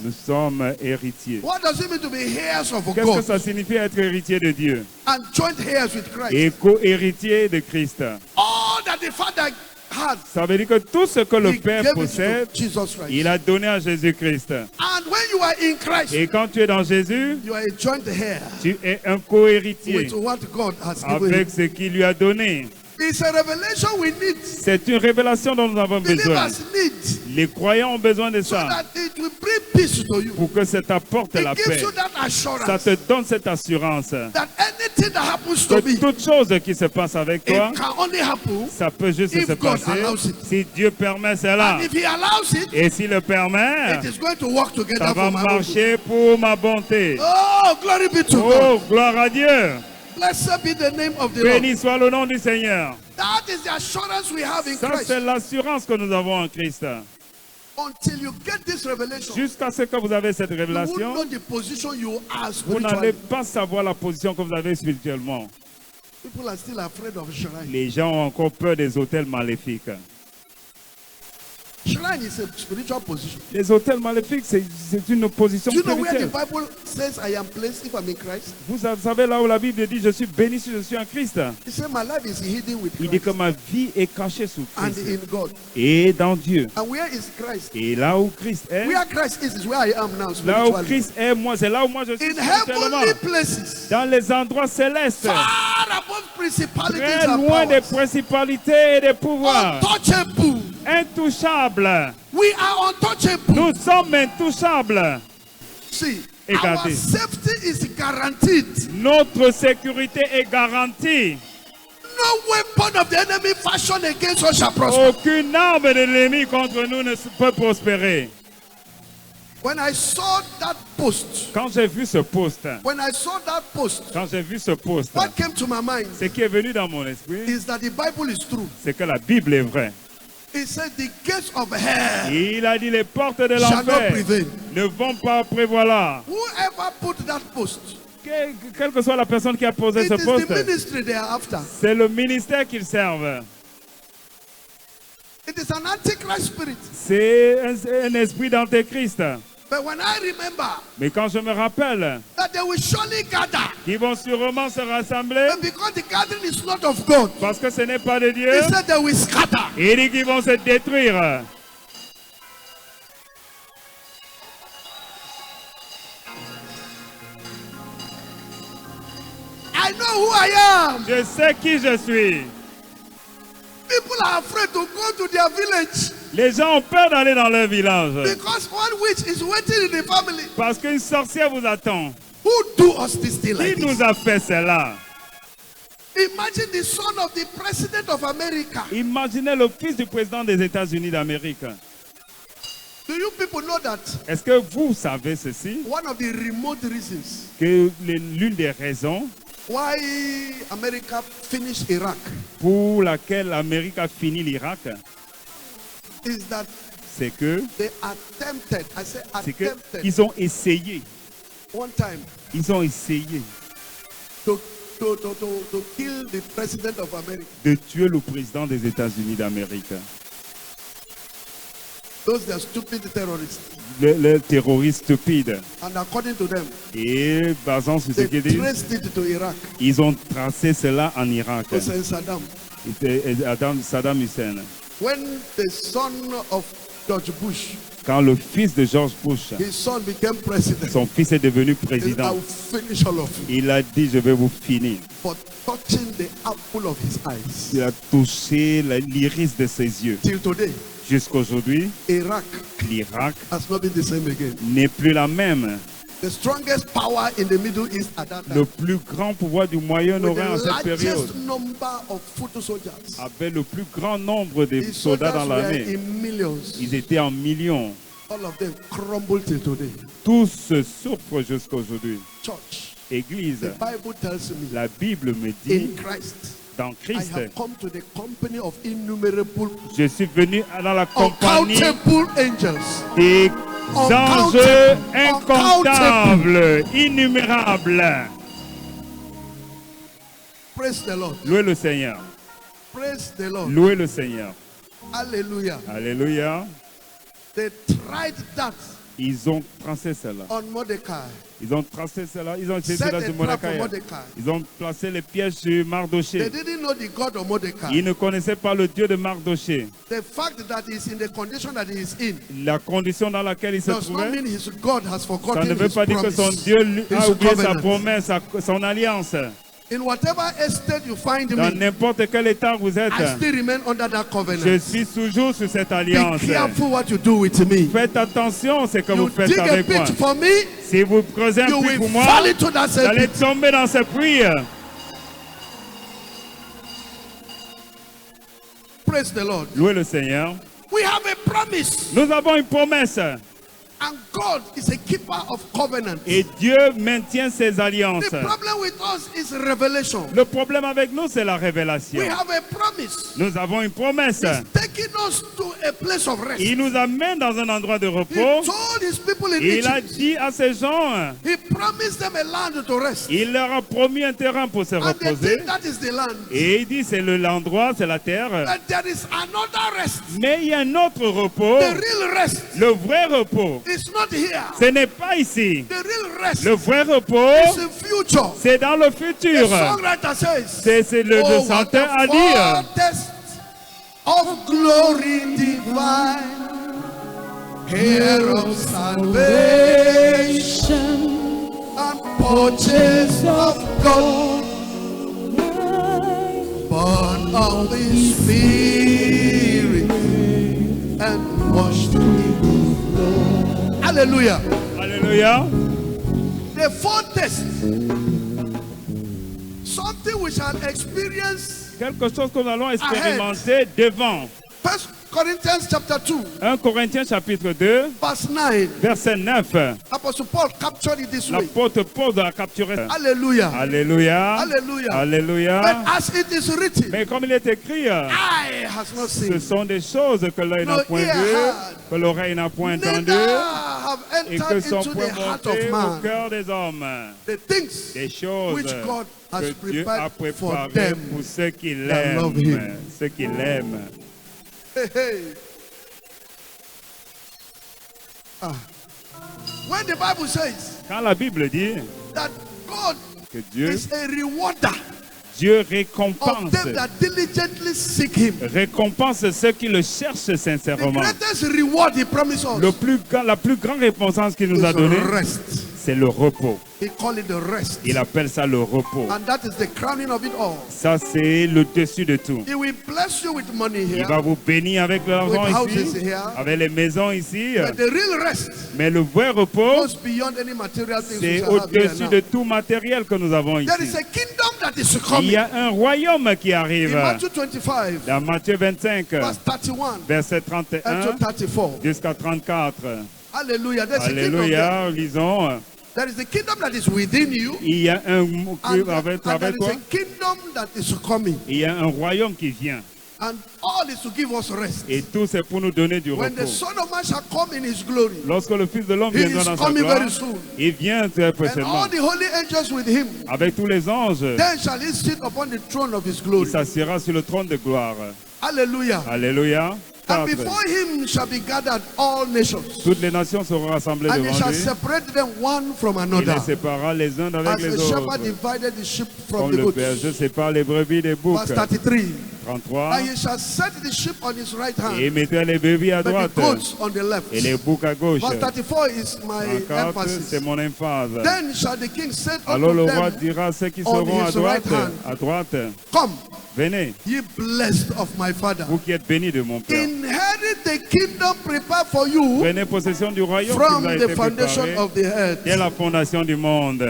nous sommes héritiers. What does it mean to be heirs of Qu'est-ce que God ça signifie être héritier de Dieu and joint heirs with Christ? et co-héritier de Christ? All that the Father had, Ça veut dire que tout ce que le He Père gave it possède, to Jesus Christ. il a donné à Jésus-Christ. And when you are in Christ, Et quand tu es dans Jésus, you are a joint heir tu es un co-héritier with what God has given avec you. ce qu'il lui a donné. It's a revelation we need. C'est une révélation dont nous avons besoin. Believers need, Les croyants ont besoin de so ça that it will bring peace to you. pour que ça t'apporte la It gives paix. you that Ça assurance te donne cette assurance that anything that happens to que me, toute chose qui se passe avec toi, it can only happen. ça peut juste If se God passer allows it. si Dieu permet cela. And if He allows it, Et s'il le permet, it is going to work ça together va for my own good. marcher pour ma bonté. Oh, glory be to God. Oh, gloire à Dieu. Blessed be the name of the Lord. Béni soit le nom du Seigneur. That is the assurance we have in Ça, Christ. c'est l'assurance que nous avons en Christ. Until you get this revelation, Jusqu'à ce que vous avez cette you will révélation, know the position you are vous n'allez spiritually. pas savoir la position que vous avez spirituellement. People are still afraid of shrine. Les gens ont encore peur des hôtels maléfiques. Shrine is a spiritual position. Les hôtels maléfiques, c'est une position Do you know where the spirituelle. Bible says I am placed if I'm in Christ? Vous savez là où la Bible dit, je suis béni si je suis en Christ. He said my life is hidden with Il dit Christ que ma vie est cachée sous and Christ in God. et dans Dieu. And where is Christ? Et là où Christ est, Where Christ is where I am now là où spiritually. Christ est, moi, c'est là où moi je suis In spirituellement. heavenly places, Dans les endroits célestes, far above principalities très and loin des powers, principalités et des pouvoirs, untouchable. intouchables. We are untouchable. Nous sommes intouchables. See, Regardez. our safety is guaranteed. Notre sécurité est garantie. No weapon of the enemy fashioned against us shall prosper. Aucune arme de l'ennemi contre nous ne peut prospérer. When I saw that post, Quand j'ai vu ce poste, when I saw that post, quand j'ai vu ce poste, what came to my mind ce qui est venu dans mon esprit, is that the Bible is true. c'est que la Bible est vraie. It said the gates of hell Il a dit les portes de shall not l'enfer prevail. ne vont pas prévaloir. Whoever put that post, Quelle que soit la personne qui a posé it ce is the poste, ministry they are after. c'est le ministère qu'ils servent. It is an antichrist spirit. C'est un esprit d'antéchrist. But when I remember Mais quand je me rappelle that they will surely gather, qu'ils vont sûrement se rassembler, and because the gathering is not of God, parce que ce n'est pas de Dieu, he said they will scatter. il dit qu'ils vont se détruire. I know who I am. Je sais qui je suis. People are afraid to go to their village. Les gens ont peur d'aller dans leur village. Because one witch is waiting in the family. Parce qu'une sorcière vous attend. Who do us this thing like Qui this? nous a fait cela? Imagine the son of the president of America. Imaginez le fils du président des États-Unis d'Amérique. Do you people know that Est-ce que vous savez ceci? one of the remote reasons Que l'une des raisons why America finished Iraq pour laquelle l'Amérique a fini l'Irak, is that c'est que they attempted, I say attempted, ils ont essayé, one time ils ont essayé to kill the president of America. de tuer le président des États-Unis d'Amérique. Those are stupid terrorists. Le terroriste stupide. And according to them, Et basant sur ce they qu'ils disent, traced it to Iraq. ils ont tracé cela en Irak. Hussein Saddam. Saddam Hussein. When the son of George Bush, Quand le fils de George Bush, his son became president, son fils est devenu he said, I président, will finish all of you il a dit, je vais vous finir. for touching the apple of his eyes. Il a touché l'iris de ses yeux. Till today, Jusqu'aujourd'hui, Iraq l'Irak has not been the same again. n'est plus la même. The strongest power in the Middle East at that Le time, plus grand pouvoir du Moyen-Orient en with the cette période largest number of foot soldiers. avait le plus grand nombre de His soldats soldiers dans were l'armée. in millions. Ils étaient en millions. All of them crumbled till today. Tous souffrent jusqu'aujourd'hui. Church, Église, the Bible tells me, la Bible me dit, in Christ, dans I Christ, have come to the company of innumerable, je suis venu dans la compagnie uncountable angels. des anges Uncountable. incomptables, innumérables. Praise the Lord. Louez le Seigneur. Praise the Lord. Louez le Seigneur. Hallelujah. Alléluia. They tried that Ils ont tracé cela. on Mordecai. Ils ont tracé cela. Ils ont essayé Set cela a sur trap for Mordecai. Mordecai. Ils ont placé les pièges sur They Mardoché. didn't know the God of Mordecai. Ils ne connaissaient pas le Dieu de Mardoché. The fact that he's in the condition that he is in La condition dans laquelle il se does not trouvait, mean his God has ça forgotten ne veut his pas dire que son promise. Dieu lui a His oublié sa covenant. promesse, son alliance. In whatever estate you find Dans me, n'importe quel état vous êtes, I still remain under that je covenant. suis toujours sur cette Be alliance. careful what you do with me. Faites attention à ce que You vous faites dig a avec moi. pit for me, Si vous creusez un you puits pour will moi, fall into that vous same allez pit. tomber dans ce puits. Praise the Lord. Louez le Seigneur. We have a promise, Nous avons une promesse. and God is a keeper of covenant. Et Dieu maintient ses alliances. The problem with us is revelation. Le problème avec nous, c'est la révélation. We have a promise. Nous avons une promesse. He's taking us to a place of rest. Il nous amène dans un endroit de He repos. told his people in Il a Egypt, dit à ces gens, he promised them a land to rest. il leur a promis un terrain pour se And they reposer. think that is the land. Et il dit, c'est l'endroit, c'est la terre. But there is another rest. Mais il y a un autre repos. The real rest Le vrai repos, is not here. ce n'est pas ici. The real rest Le vrai repos, is in future. c'est dans le The futur. songwriter says, C'est le oh, what chanteur a à dire. foretaste of glory divine, hair of salvation, and purchase of God, born of the Spirit, and washed in blood. Hallelujah. Alléluia. The foretaste, something we shall experience. Quelque chose que nous allons expérimenter devant. 1 Corinthians chapter 2, 1 Corinthiens chapitre 2, verse 9. verset 9. Apostle Paul captured it this way. L'apôtre Paul a capturé. Hallelujah. Alléluia. Hallelujah. Alléluia. But as it is written, Mais comme il est écrit, eye has not ce seen, sont des choses que l'œil n'a No point ear vues, heard, que l'oreille n'a point entendues, neither have et que entered sont into point the heart montées of au man cœur des hommes. the things Des choses which God has que Dieu a prepared for préparées them pour ceux qui that love l'aiment. him. Ceux qui l'aiment. Hey, hey. When the Bible says Quand la Bible dit that God que Dieu is a rewarder Dieu of récompense, them that diligently seek him, récompense ceux qui le cherchent the sincèrement. greatest reward he promised us La plus grande récompense qu'il nous a is donnée, rest. c'est le repos. He called it the rest. Il appelle ça le repos. And that is the crowning of it all. Ça, c'est le dessus de tout. He will bless you with money Il here, va vous bénir avec l'argent with houses ici, here. avec les maisons ici. But the real rest Mais le vrai repos, goes beyond any material things we c'est shall have here au-dessus now. de tout matériel que nous avons There is ici. a kingdom that is Il coming. y a un royaume qui In arrive. Matthew 25, Dans Matthieu 25, verse 31 verset and 31 to 34. jusqu'à 34. Hallelujah. There's a kingdom there. Alléluia, lisons. There is a kingdom that is within you. Il y a un And, avec and there is toi. a kingdom that is coming. Il y a un royaume qui vient. And all is to give us rest. Et tout c'est pour nous donner du When the repos. Son of Man shall come in his glory, Lorsque le Fils de l'homme he viendra is dans sa coming gloire, very soon. il vient très And prochainement all the holy angels with him. avec tous les anges. Then shall he sit upon the throne of his Il glory. s'assiera sur le trône de gloire. Hallelujah. Alléluia. And 4. before him shall be gathered all nations. Toutes les nations seront rassemblées And he devant shall lui. separate them one from Il another. les séparera les uns As avec the les shepherd autres. divided the sheep from Comme the le goats. berger sépare les brebis des boucs. Verse 33. 33. And he shall set the sheep on his right Et hand, il mettra les brebis à but droite the goats on the left. et les boucs à gauche. Verse 34 is my 34, emphasis. c'est mon emphase. Then shall the king say Alors le unto roi them, dira à ceux qui on seront his right hand, à droite, come, venez, ye blessed of my father. vous qui êtes bénis de mon Père. Inherit the kingdom prepared for you Prenez possession du royaume qui from vous a the été foundation préparé of the earth. dès la fondation du monde.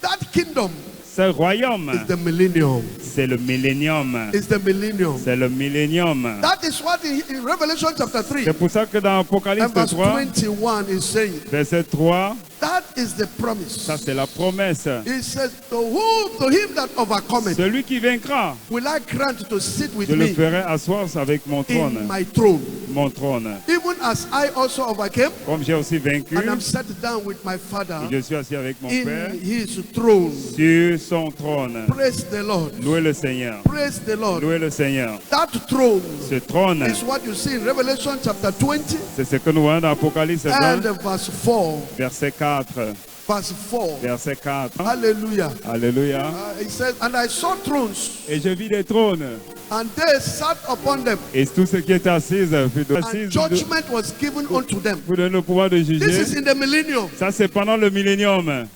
That kingdom Ce royaume, is the millennium. c'est le millénium. Is the millennium. C'est le millénium. That is what in Revelation chapter 3 C'est pour ça que dans Apocalypse and verse 3, 21 is saying, verset 3, that is the promise. ça c'est la promesse. He says, to him that overcometh, Celui qui vaincra, will I grant to sit with je le me ferai asseoir avec mon in trône. my throne, Mon trône. even as I also overcame Comme j'ai aussi vaincu, and am set down with my Father et je suis assis avec mon Père in his throne. sur son trône. Praise the Lord. Louez le Seigneur. Praise the Lord. Louez le Seigneur. That throne Ce trône, is what you see in Revelation chapter 20 c'est ce que nous voyons dans Apocalypse and 20, verse 4. verset 4. Verse 4. Verset 4. Hallelujah. Alléluia. He says, and I saw thrones, Et je vis des trônes. and they sat upon them, Et tous ceux qui étaient assis, and judgment was given unto them. pour donner le pouvoir de This is juger. in the millennium. Ça, c'est pendant le millénium.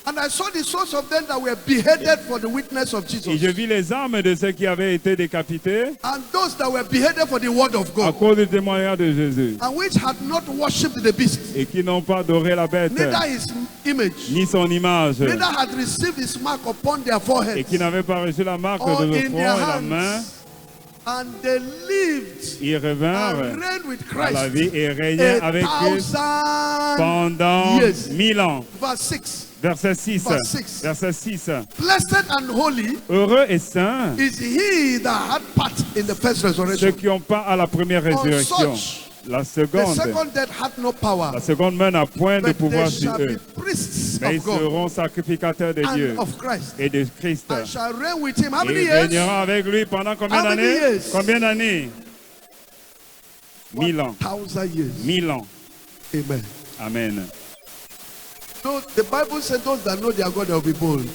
And I saw the souls of them that were beheaded for the witness of Et je Jesus, vis les âmes de ceux qui avaient été décapités and those that were beheaded for the word of à God, cause du témoignage de Jésus and which had not worshipped the beast, et qui n'ont pas adoré la bête neither his image, ni son image neither had received his mark upon their et foreheads qui n'avaient pas reçu la marque or de le in front et their la main. hands. And they lived Ils revinrent and reigned with à la vie Christ et régnaient avec Christ 1,000 pendant years. 1000 ans. Verse 6. Verset 6. Verse 6. Verset 6. Blessed and holy Heureux et saints is he that had part in the first ceux resurrection. qui ont pas à la première résurrection. such, La The seconde, second death had no power, la seconde main n'a point de but pouvoir they sur shall be eux. priests Mais ils of God seront sacrificateurs de Dieu and of Christ, et de Christ. and shall reign with him. How Et many ils years? régneront avec lui pendant combien How many d'années? years? Combien d'années? 1000 ans. 1,000 years. 1000 ans. Amen. Amen. So the Bible said those that know their God will be bold.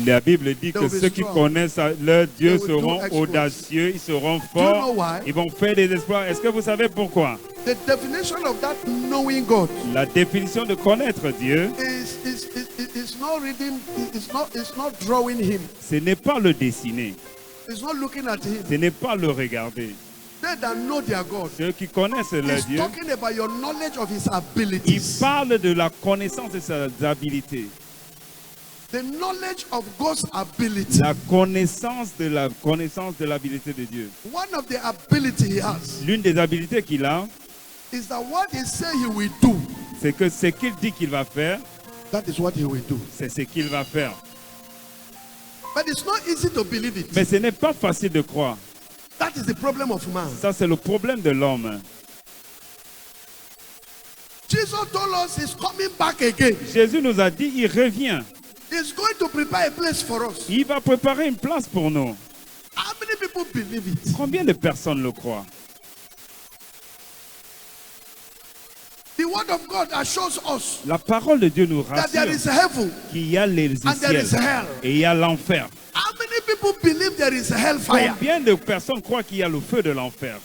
La Bible dit They que will be ceux qui strong. connaissent leur Dieu They will do seront exploits. audacieux, ils seront Do you know forts, why? ils vont faire des exploits. Est-ce que vous savez pourquoi? The definition of that knowing God La définition de connaître Dieu, is not reading, it's not drawing him, ce n'est pas le dessiner, it's not looking at him. ce n'est pas le regarder. They that know their God, Ceux qui connaissent leur he's Dieu, talking about your knowledge of his ils abilities. parlent de la connaissance de ses habiletés. The knowledge of God's ability. La connaissance de l'habilité de Dieu. One of the ability he has L'une des habiletés qu'il a, is that what he say he will do, c'est que ce qu'il dit qu'il va faire, that is what he will do. c'est ce qu'il va faire. But it's not easy to believe it. Mais ce n'est pas facile de croire. That is the problem of man. Ça, c'est le problème de l'homme. Jesus told us he's coming back again. Jésus nous a dit, il revient. He's going to prepare a place for us. Il va préparer une place pour nous. How many people believe it? Combien de personnes le croient? The word of God assures us La parole de Dieu nous that there is rassure heaven qu'il y a les and there is ciels hell. et il y a l'enfer. How many people believe there is hellfire? Combien de personnes croient qu'il y a le feu de l'enfer?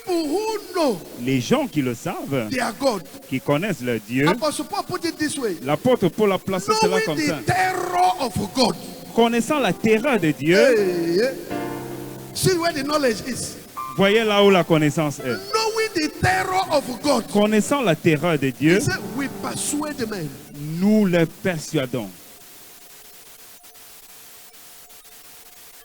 people who know Les gens qui le savent, their God. qui connaissent leur Dieu, Apostle Paul put it this way. l'apôtre Paul a placé cela Knowing comme ça. the terror of God. Connaissant la terreur de Dieu, Hey. See where the knowledge is. voyez là où la connaissance est. Knowing the terror of God. Connaissant la terreur de Dieu, He said, we persuade men. nous le persuadons.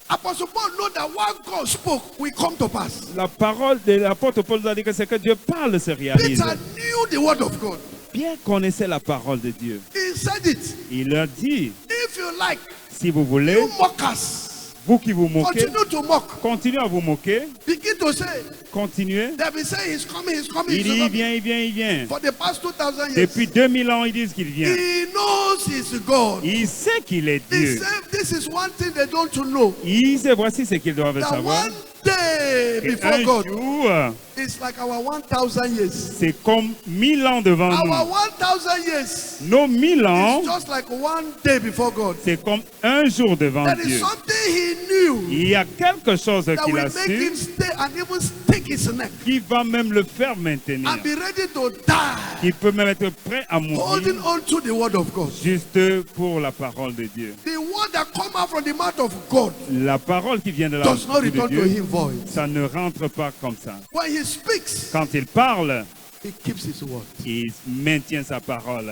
Apostle Paul know that what God spoke will come to pass. La parole de l'apôtre Paul nous a dit que c'est que Dieu parle se réalise. Peter knew the word of God. Pierre connaissait la parole de Dieu. He said it. Il leur dit, If you like, si vous voulez, you mockers, vous qui vous moquez, continue to mock. continuez à vous moquer, Begin to say, continuez. they will say he's coming, he's coming, Il dit, he's il coming. vient, il vient, il vient. For the past 2000 years, Depuis 2000 ans, ils disent qu'il vient. he knows he's God. Il sait qu'il est He Dieu. said, this is one thing they don't know. Il sait, voici ce qu'ils doivent That savoir. one day before Un God jour, is like our 1000 years. c'est comme 1000 ans devant Our nous. 1000 years Nos 1000 ans, is just like one day before God. c'est comme un jour devant There is Dieu. something he knew Il y a quelque chose that qu'il will a make him su stay and even stick his neck qui va même le faire maintenir. and be ready to die, Qui peut même être prêt à mourir holding on to the word of God. juste pour la parole de Dieu. The word that come out from the mouth of God La parole qui vient de la does not bouche de return to Dieu, him void. ça ne rentre pas comme ça. When he speaks, Quand il parle, he keeps his word. il maintient sa parole.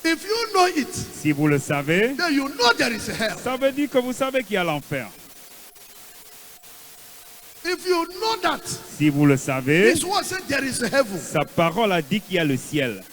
If you know it, Si vous le savez, then you know there is a hell. ça veut dire que vous savez qu'il y a l'enfer. If you know that, Si vous le savez, his word said there is a heaven. sa parole a dit qu'il y a le ciel.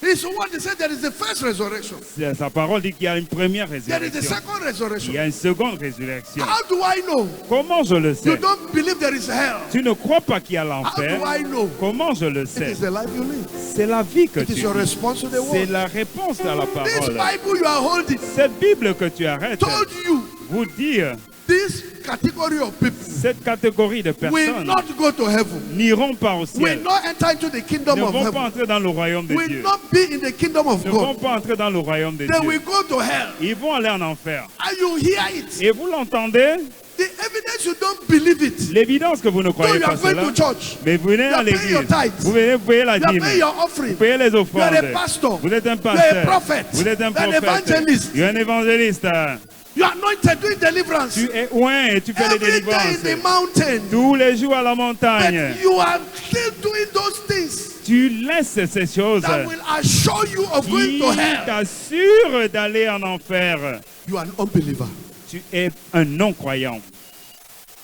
His word said there is the first resurrection. Sa parole dit qu'il y a une première There is the résurrection. second Il resurrection. y a une seconde résurrection. How do I know? Comment je le You sais? don't believe there is hell. Tu ne crois pas qu'il y a How l'enfer? do I know? Comment je le It sais? is the life you live. C'est la vie que It tu is your vis. response to the C'est word. la réponse à la This parole. Bible you are holding Cette Bible que tu arrêtes told you vous dire, this category of people cette catégorie de will personnes not go to heaven, n'iront pas au will ciel, not enter into the ne kingdom of vont pas heaven, entrer dans le royaume de will Dieu, not be in the kingdom of ne vont God. pas entrer dans le royaume de They Dieu. will go to hell. Ils vont aller en enfer. And you hear it. Et vous l'entendez? The evidence you don't believe it. L'évidence que vous ne So croyez you pas are going cela, to church. mais vous venez You à are paying l'église, your tithes. vous venez payer la You are dîme, paying your offering. vous payez les You are offrandes, a pastor. vous êtes un You are a pasteur, prophet. vous êtes un You are an prophète, evangelist. tu es un évangéliste, You are anointed doing deliverance. tu es oint et tu fais les Every day in délivrances. the mountain. Tous les jours à la montagne, But you are still doing those things tu laisses ces choses that will assure you of going qui to hell. t'assurent d'aller en enfer. You are an unbeliever. Tu es un non-croyant.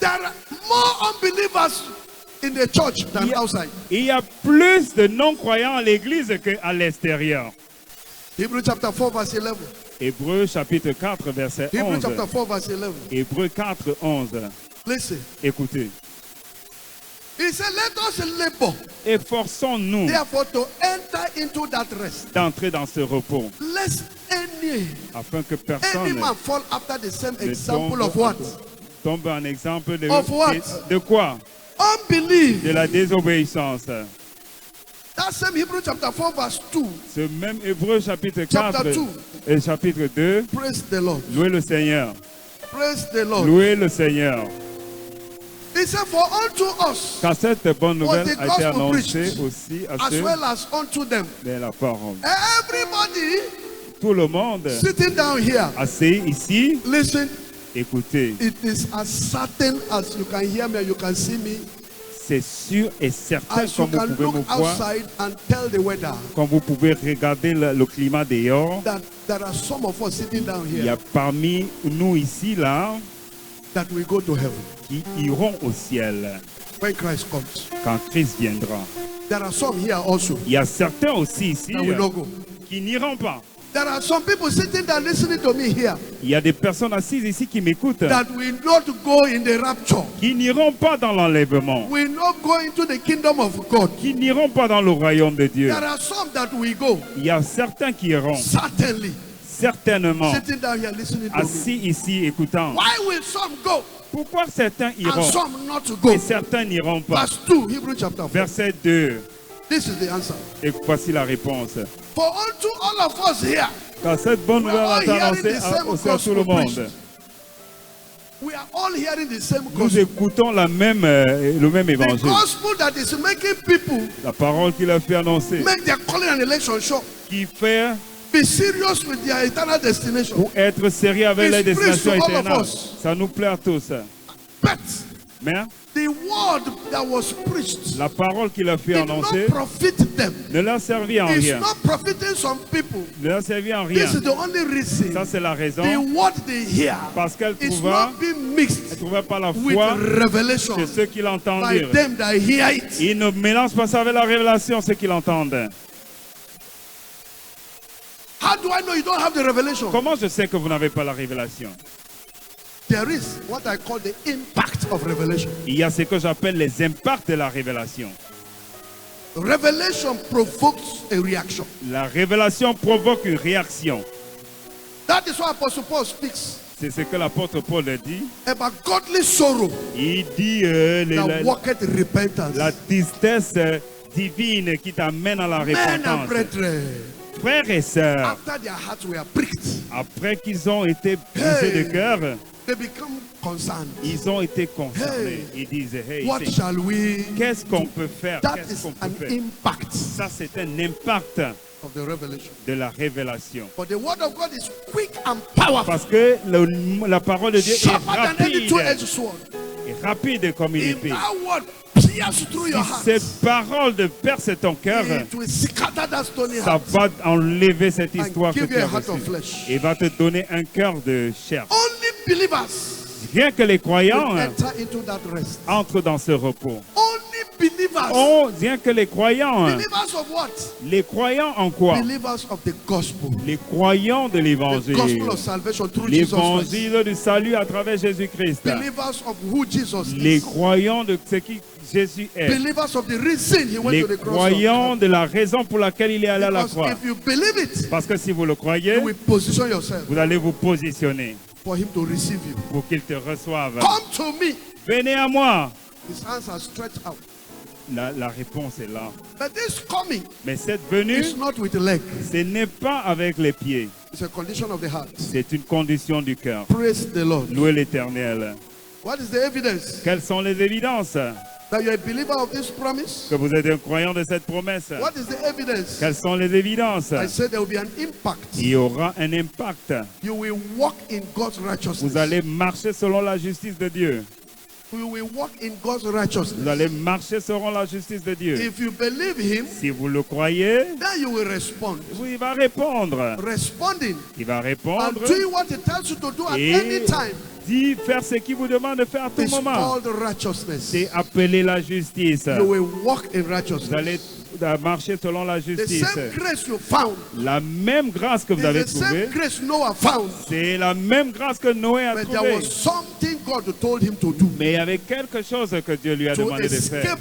There are more unbelievers in the church than outside. Il y a plus de non-croyants à l'église qu'à l'extérieur. Hebrews chapter 4 verse 11. Hébreux chapitre 4 verset Hebrews 11. chapter 4 verse 11. Hébreux 4, 11. Listen. Écoutez. He said, let us labor, Efforçons-nous therefore, to enter into that rest. d'entrer dans ce repos, Lest any afin que any personne man fall after the same ne example of what? tombe en exemple de, Of what? de quoi? Unbelief. De la désobéissance. That same Hebrews chapter 4 verse 2. Ce même Hébreux chapitre 4 Chapter 2. et chapitre 2, Praise the Lord. louez le Seigneur. Praise the Lord. Louez le Seigneur. He said, for unto us, Car cette bonne nouvelle Was the a été gospel annoncée preached aussi à as ceux well as unto them. de la parole. Everybody Tout le monde sitting down here, assis ici, listen, écoutez, it is as certain as you can hear me and you can see me, c'est sûr et certain as you comme vous can pouvez me look voir, outside and tell the weather, quand vous pouvez regarder le climat dehors, that there are some of us sitting down il y a here parmi nous ici, là, that will go to heaven qui iront au ciel when Christ comes. quand Christ viendra. There are some here also Il y a certains aussi ici that will not go. qui n'iront pas. There are some people sitting there listening to me here Il y a des personnes assises ici qui m'écoutent, that will not go in the rapture, qui n'iront pas dans l'enlèvement, will not go into the kingdom of God. qui n'iront pas dans le royaume de Dieu. There are some that will go, Il y a certains qui iront, certainly, certainement, sitting down here listening to me. assis ici écoutant. Why will some go Pourquoi certains and iront some not go? et certains n'iront pas? Verse 2, Hebrews chapter 4. Verset 2, This is the answer. et voici la réponse. For unto all of us here, Car cette bonne we're nouvelle all a été hearing annoncée the same aussi à tout le gospel monde. preached. We are all hearing the same Nous gospel. écoutons le même The évangile. gospel that is making people La parole qu'il a fait annoncer. make their calling and election sure. Qui fait Be serious with their eternal destination. pour être sérieux avec la It's preached destination to all of éternelle. us. Ça nous plaît à tous. But Mais the word that was preached la parole qu'il a fait did annoncer not profit them. ne l'a servi en It's rien. not profiting some people. Ne l'a servi en rien. This is the only reason Ça, c'est la raison. the word they hear Parce qu'elle is trouva, not being mixed par la with foi revelation que ceux qui l'entendent by dire. them that hear it. Il ne mélange pas ça avec la révélation, ceux qui l'entendent. How do I know you don't have the revelation? Comment je sais que vous n'avez pas la révélation? There is what I call the impact of revelation. Il y a ce que j'appelle les impacts de la révélation. Revelation provokes a reaction. La révélation provoque une réaction. That is why Apostle Paul speaks C'est ce que l'apôtre Paul dit. about godly sorrow Il dit that worketh repentance. la tristesse divine qui t'amène à la Men and repentance. brethren, Frères et sœurs, after their hearts were pricked, après qu'ils ont été brisés de cœur, they become concerned. ils ont été concernés. Ils disent, hey, What shall we? qu'est-ce qu'on peut faire? That Qu'est-ce is qu'on an peut faire? impact Ça, c'est un impact of the revelation. de la révélation. But the word of God is quick and powerful, Parce que la parole de Dieu est sharper than any rapide. two-edged sword. Et rapide comme une If épée. that word pierces through your Si heart, cette parole de perce ton cœur, it will scatter that stony ça heart. va enlever cette And histoire que give tu you a as heart of reçue. flesh. Et va te donner un cœur de chair. Only believers Rien que les will croyants enter into that rest. entrent dans ce repos. Only believers. Oh, rien que les croyants. Believers of what? Les croyants en quoi? Believers of the gospel. Les croyants de The l'évangile. gospel of salvation through Jesus Christ. L'évangile du salut à travers Jésus-Christ. Believers of who Jesus Les is. croyants de ce qui Jésus est. Believers of the reason he went Les to the cross. croyants de la raison pour laquelle il est allé à la Because croix. if you believe it, Parce que si vous le croyez, you will position yourself vous allez vous positionner for him to receive you. pour qu'il te reçoive. Come to me. Venez à moi. His hands are stretched out. La réponse est là. But this coming Mais cette venue, is not with the leg. ce n'est pas avec les pieds. It's a condition of the heart. C'est une condition du cœur. Praise the Lord. Louez l'Éternel. What is the evidence Quelles sont les évidences that you're a believer of this promise? que vous êtes un croyant de cette promesse? What is the evidence? Quelles sont les évidences? I said there will be an impact. Il y aura un impact. You will walk in God's righteousness. Vous allez marcher selon la justice de Dieu. You will walk in God's Vous righteousness. allez marcher selon la justice de Dieu. If you believe him, Si vous le croyez, then you will respond. il va répondre. Responding Il va and répondre doing what he tells you to do at et any time dit faire ce qu'il vous demande de faire à tout is moment. called righteousness. C'est appeler la justice. You will walk in Vous allez righteousness. marcher selon la The justice. same grace you found La même grâce que vous avez is the same trouvée, grace Noah found. c'est la même grâce que Noé a But there trouvée. was something God told him to do Mais il y avait quelque chose que Dieu lui a to demandé de faire escape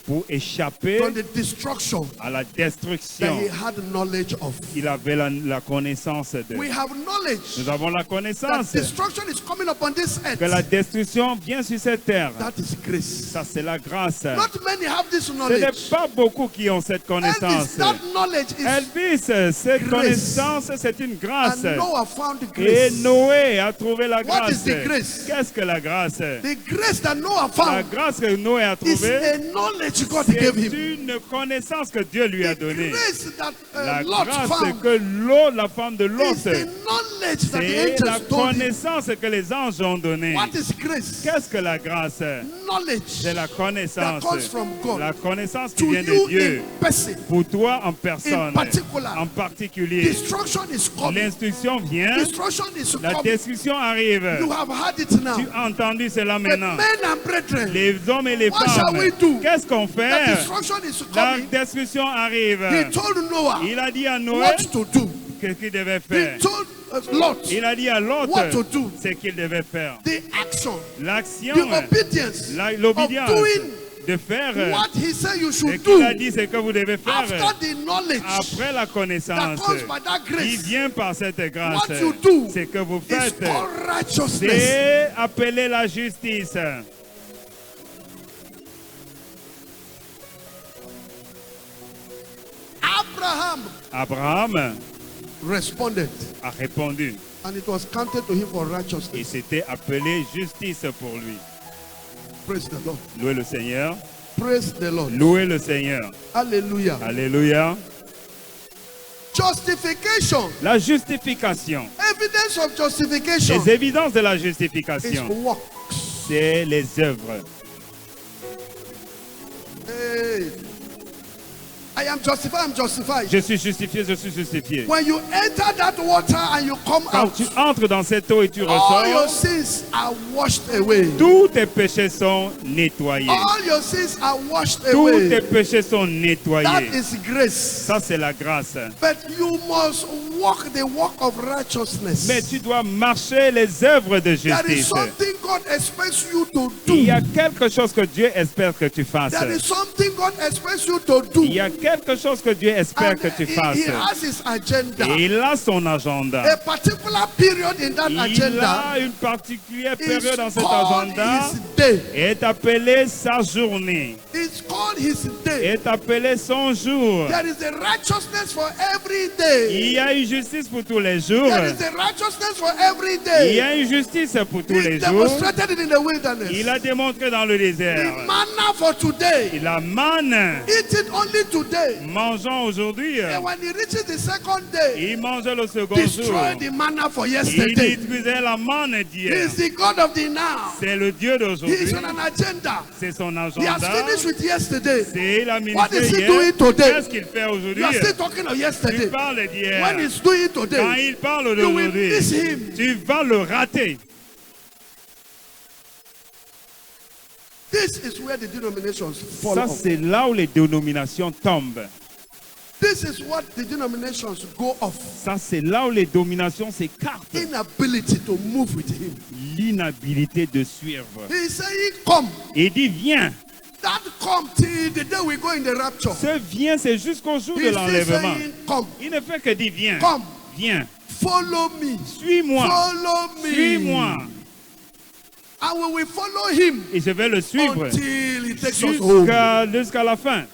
pour échapper from the destruction à la that destruction. he had knowledge of. Il avait la connaissance de. We have knowledge Nous avons la that connaissance destruction is coming upon this que la earth. destruction vient sur cette terre. That is grace. Ça, c'est la grâce. Not many have this Ce n'est knowledge. pas beaucoup qui ont cette Elvis, connaissance. that knowledge is, Elvis, cette grace. connaissance, c'est une grâce. and Noah found Et grace. Noé a trouvé la What grâce. is the grace? Qu'est-ce que la grâce? The grace that Noah La found grâce que Noé a is trouvée, a knowledge God c'est gave him. une connaissance que Dieu lui a The donnée. grace that La Lot grâce found que Lot, la femme de Lot, is the knowledge that the c'est la angels told him. connaissance que les anges ont donnée. What is grace? Qu'est-ce que la grâce? Knowledge C'est la that connaissance. comes from God La connaissance qui to vient de you Dieu. in person. Pour toi en personne. In particular. En particulier. Destruction is coming. L'instruction vient. Destruction is La coming. destruction arrive. You have had it now. Tu as entendu cela But maintenant. men and brethren, Les hommes et les What shall femmes. we do? Qu'est-ce qu'on that fait? destruction is La coming. destruction arrive. He told Noah Il a dit à Noé what to do. ce qu'il devait He faire. told Lot Il a dit à l'autre what to do. ce qu'il devait faire. The action, L'action, the obedience of l'obédience doing de faire what he said you ce should qu'il a do dit, ce que vous devez faire. after the knowledge Après la that connaissance comes by that qui grace. vient par cette grâce, What you do ce que vous It's faites, called righteousness. c'est appeler la justice. Abraham Abraham responded, a répondu. And it was counted to him for Et righteousness. c'était appelé justice pour lui. Praise the Lord. Louez le Seigneur. Praise the Lord. Louez le Seigneur. Hallelujah. Alléluia. Justification. La justification. Evidence of justification Les évidences de la is justification, works. c'est les œuvres. Hey. I am justified, I'm justified. Je suis justifié, je suis justifié. When you enter that water and you come Quand out, tu entres dans cette eau et tu all your ressors, sins are washed away. tous tes péchés sont nettoyés. All your sins are washed Tous tes away. péchés sont That nettoyés. is grace. Ça, c'est la grâce. But you must walk the walk of righteousness. Mais tu dois marcher les œuvres de There is justice. something God expects you to Il y a do. quelque chose que Dieu espère que tu fasses. There is something God expects you to do. Il y a quelque chose que Dieu espère And que tu he fasses. has his agenda. Et il a son agenda. A particular period in that Il agenda a une particulière is période dans cet called agenda. his day. Est appelé sa journée. It's called his day. Est appelé son jour. There is a righteousness for every Il day. y a une justice pour tous les jours. There is a righteousness for every Il y day. a une justice pour tous He les jours. demonstrated it in the wilderness. Il a démontré dans le The désert. manna for today. Il a manne. Eat it only today. Mangeons aujourd'hui. And when he reaches the second day, Il mangeait le second jour. destroy the manna for Il yesterday. détruisait la manne He d'hier. is the God of the now. C'est le Dieu He is d'aujourd'hui. on an agenda. C'est son He has agenda. finished with yesterday. C'est la What is ministère he doing hier. today? Qu'est-ce qu'il fait You aujourd'hui? are still talking of Tu yesterday. parles d'hier. When he's doing it Quand today, il parle you will d'aujourd'hui, miss him. tu vas le rater. This is where the denominations fall Ça, off. c'est là où les dénominations tombent. This is what the denominations go off. Ça, c'est là où les dominations s'écartent. Inability to move with him. L'inhabilité de suivre. He is saying, come. Il dit, viens. That come till the day we go in the rapture. Ce viens, c'est jusqu'au jour He de is still l'enlèvement. saying, come. Il ne fait que dire, viens. Come. Viens. Follow me. Suis-moi. Follow me. Suis-moi. And we will follow him Et je vais le suivre until he takes us home. jusqu'à la fin.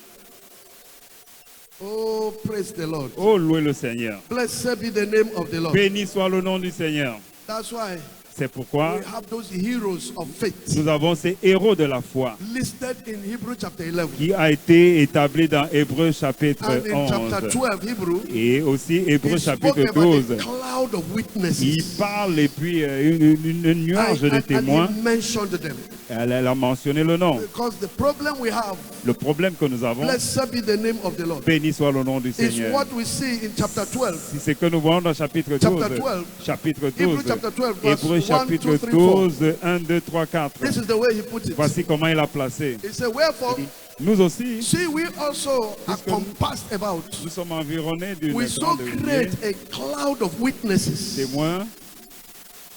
Oh, praise the Lord. Oh, louez le Seigneur. Blessed be the name of the Lord. Béni soit le nom du Seigneur. That's why C'est pourquoi we have those heroes of faith nous avons ces héros de la foi listed in Hebrew chapter 11. qui a été établi dans Hébreux chapitre And in chapter 11 12, Hebrew, et aussi Hébreux he spoke chapitre about 12. a cloud of Il witnesses. parle et puis une nuage de témoins. And he mentioned them. Elle a mentionné le nom. Because the problem we have, Le problème que nous avons, blessed be the name of the Lord, béni soit le nom du is Seigneur. what we see in chapter 12. Si c'est que nous voyons dans chapitre 12, Chapter 12. chapitre Hebrew 12, chapter 12, verse Hébreux 1, chapitre 2, 3, 4. 12, 1, 2, 3, 4. This is the way he put it. Voici comment il a placé. He said, wherefore, Nous aussi, see, we also are Puisque nous- compassed about. nous sommes environnés d'une We so grande nuée. create a cloud of witnesses. Témoins,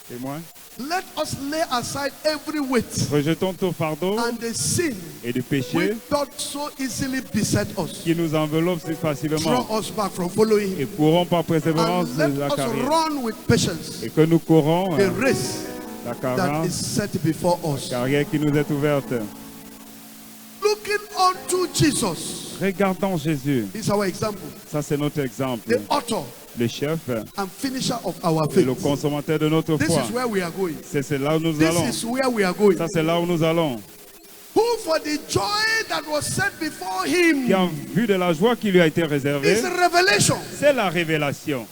témoins, Let us lay aside every weight rejetons tout fardeau and the sin et de péché which doth so easily beset us. qui nous enveloppe si facilement Draw us back from following et him. courons par persévérance And let la us carrière. run with patience Et que nous courons the race la that carrière, is set before us. carrière qui nous est ouverte. Looking unto Jesus Regardons Jésus. is our example. Ça, c'est notre exemple. The author Le chef and finisher of our et le faith. consommateur de notre This foi. is where we are going. C'est là où nous This allons. is where we are going. Ça, c'est là où nous allons. Who for the joy that was set before him Qui en vue de la joie qui lui a été is réservée, a revelation. c'est la révélation.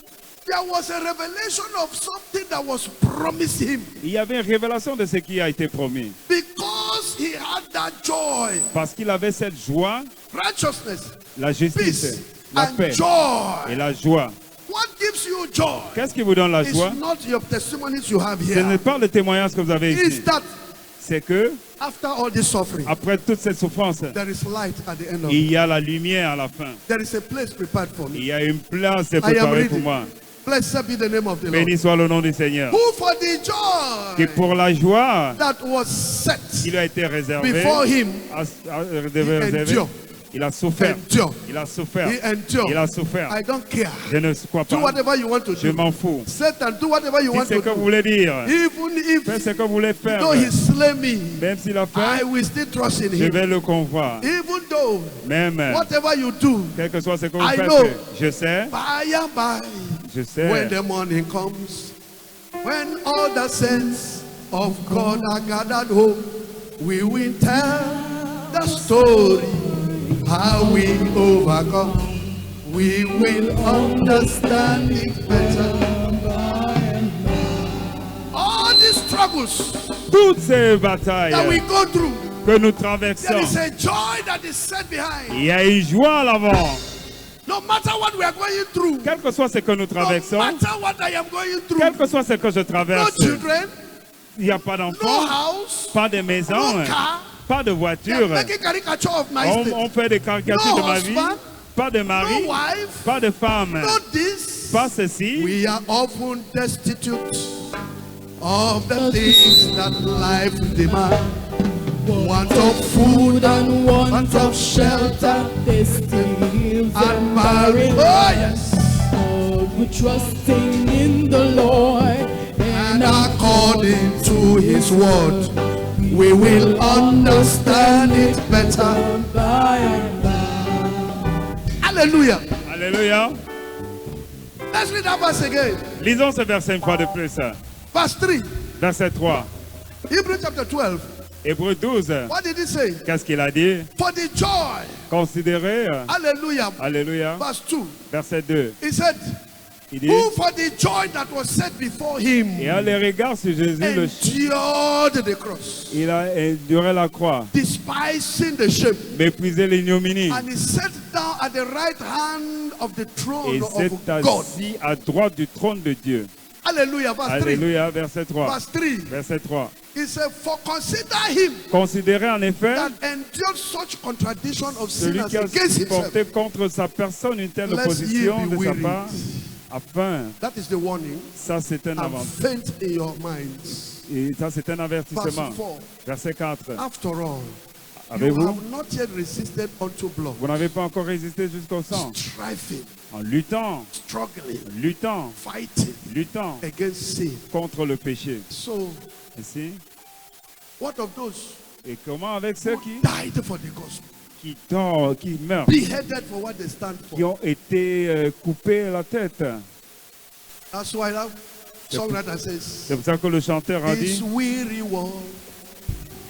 There was a revelation of something that was promised him Il y avait une révélation de ce qui a été promis. because he had that joy, Parce qu'il avait cette joie, righteousness, la justice, peace, la and paix et joy. la joie. What gives you joy? Qu'est-ce qui vous donne la It's joie? not your testimonies you have Ce n'est here. pas le témoignage que vous avez It's ici. that C'est que, after all this suffering, après toute cette souffrance, there is light at the end of it. il y a la lumière à la fin. There is a place prepared for Il me. y a une place I am préparée pour reading. moi. Blessed be the name of the Lord. Béni soit le nom du Seigneur. Who for the Qui joy pour la joie, that was set il a été réservé, before him, réservé. Il a souffert. endure. Il a souffert. He endured. Il a souffert. I don't care. Je ne crois Do pas. whatever you want to Je do. m'en fous. Satan, do whatever you Dites want ce to que vous do. voulez dire. Even Faites if ce que vous voulez faire. though he slay me, Même s'il a I fait, will still trust in je him. vais le convoir. Even though Même, whatever you do, quel que soit ce que vous I faites, know. je sais, by and by, je when sais. the morning comes, When all the saints of God are gathered home, we will tell the story how we overcome. We will understand it better. All these struggles Toutes ces that batailles we go through, que nous there traversons, is a joy that is set behind. il y a une joie à l'avant. No matter what we are going through, Quel que soit ce que nous no traversons, matter what I am going through, quel que soit ce que je no traverse, children, il n'y a pas no d'enfants, house, pas de maison, no car. pas de They are voiture. making caricature of my state. On fait des caricatures No de ma vie, husband, pas de mari, no wife, pas de femme, no this. pas ceci. We are often destitute of the things that life demands. Want of food and want of shelter They still and and marriage. Oh yes. But we're trusting in the Lord And according to his word, we will understand it better. by and by. Hallelujah. Alléluia. Let's read that verse again. Lisons ce verset une fois de plus. Verse 3. Verset 3. Hebrews chapter 12. Hébreux 12. What did he say? Qu'est-ce qu'il a dit? For the joy. Considérez. Hallelujah. Alléluia. Verse 2. Verset 2. He said, Il dit, who for the joy that was set before him et à les regards sur Jésus, endured the cross, il a enduré la croix, despising the shame, méprisé l'ignominie, and he sat down at the right hand of the throne et of s'est God. assis à droite du trône de Dieu. Hallelujah. Verse 3. Alléluia. Verset 3. Verse 3. Verset 3. He said, for consider him Considérez en effet that endured such contradiction of celui sinners qui a against himself. supporté contre sa personne une telle Lest ye opposition be de sa wearied. part, afin, That is the warning. ça c'est un And avantage, faint in your minds. et ça c'est un avertissement. Verse 4. Verset 4. After all, you Avez-vous? have not yet resisted unto blood, Vous n'avez pas encore résisté jusqu'au sang, striving, en luttant, struggling, luttant, fighting luttant against sin. contre le péché. So, Ici. what of those Et comment avec ceux who qui died for the gospel, qui meurent, beheaded for what they stand qui for? ont été coupés la tête? That's why that songwriter says, C'est pour ça que le chanteur a this dit, weary world,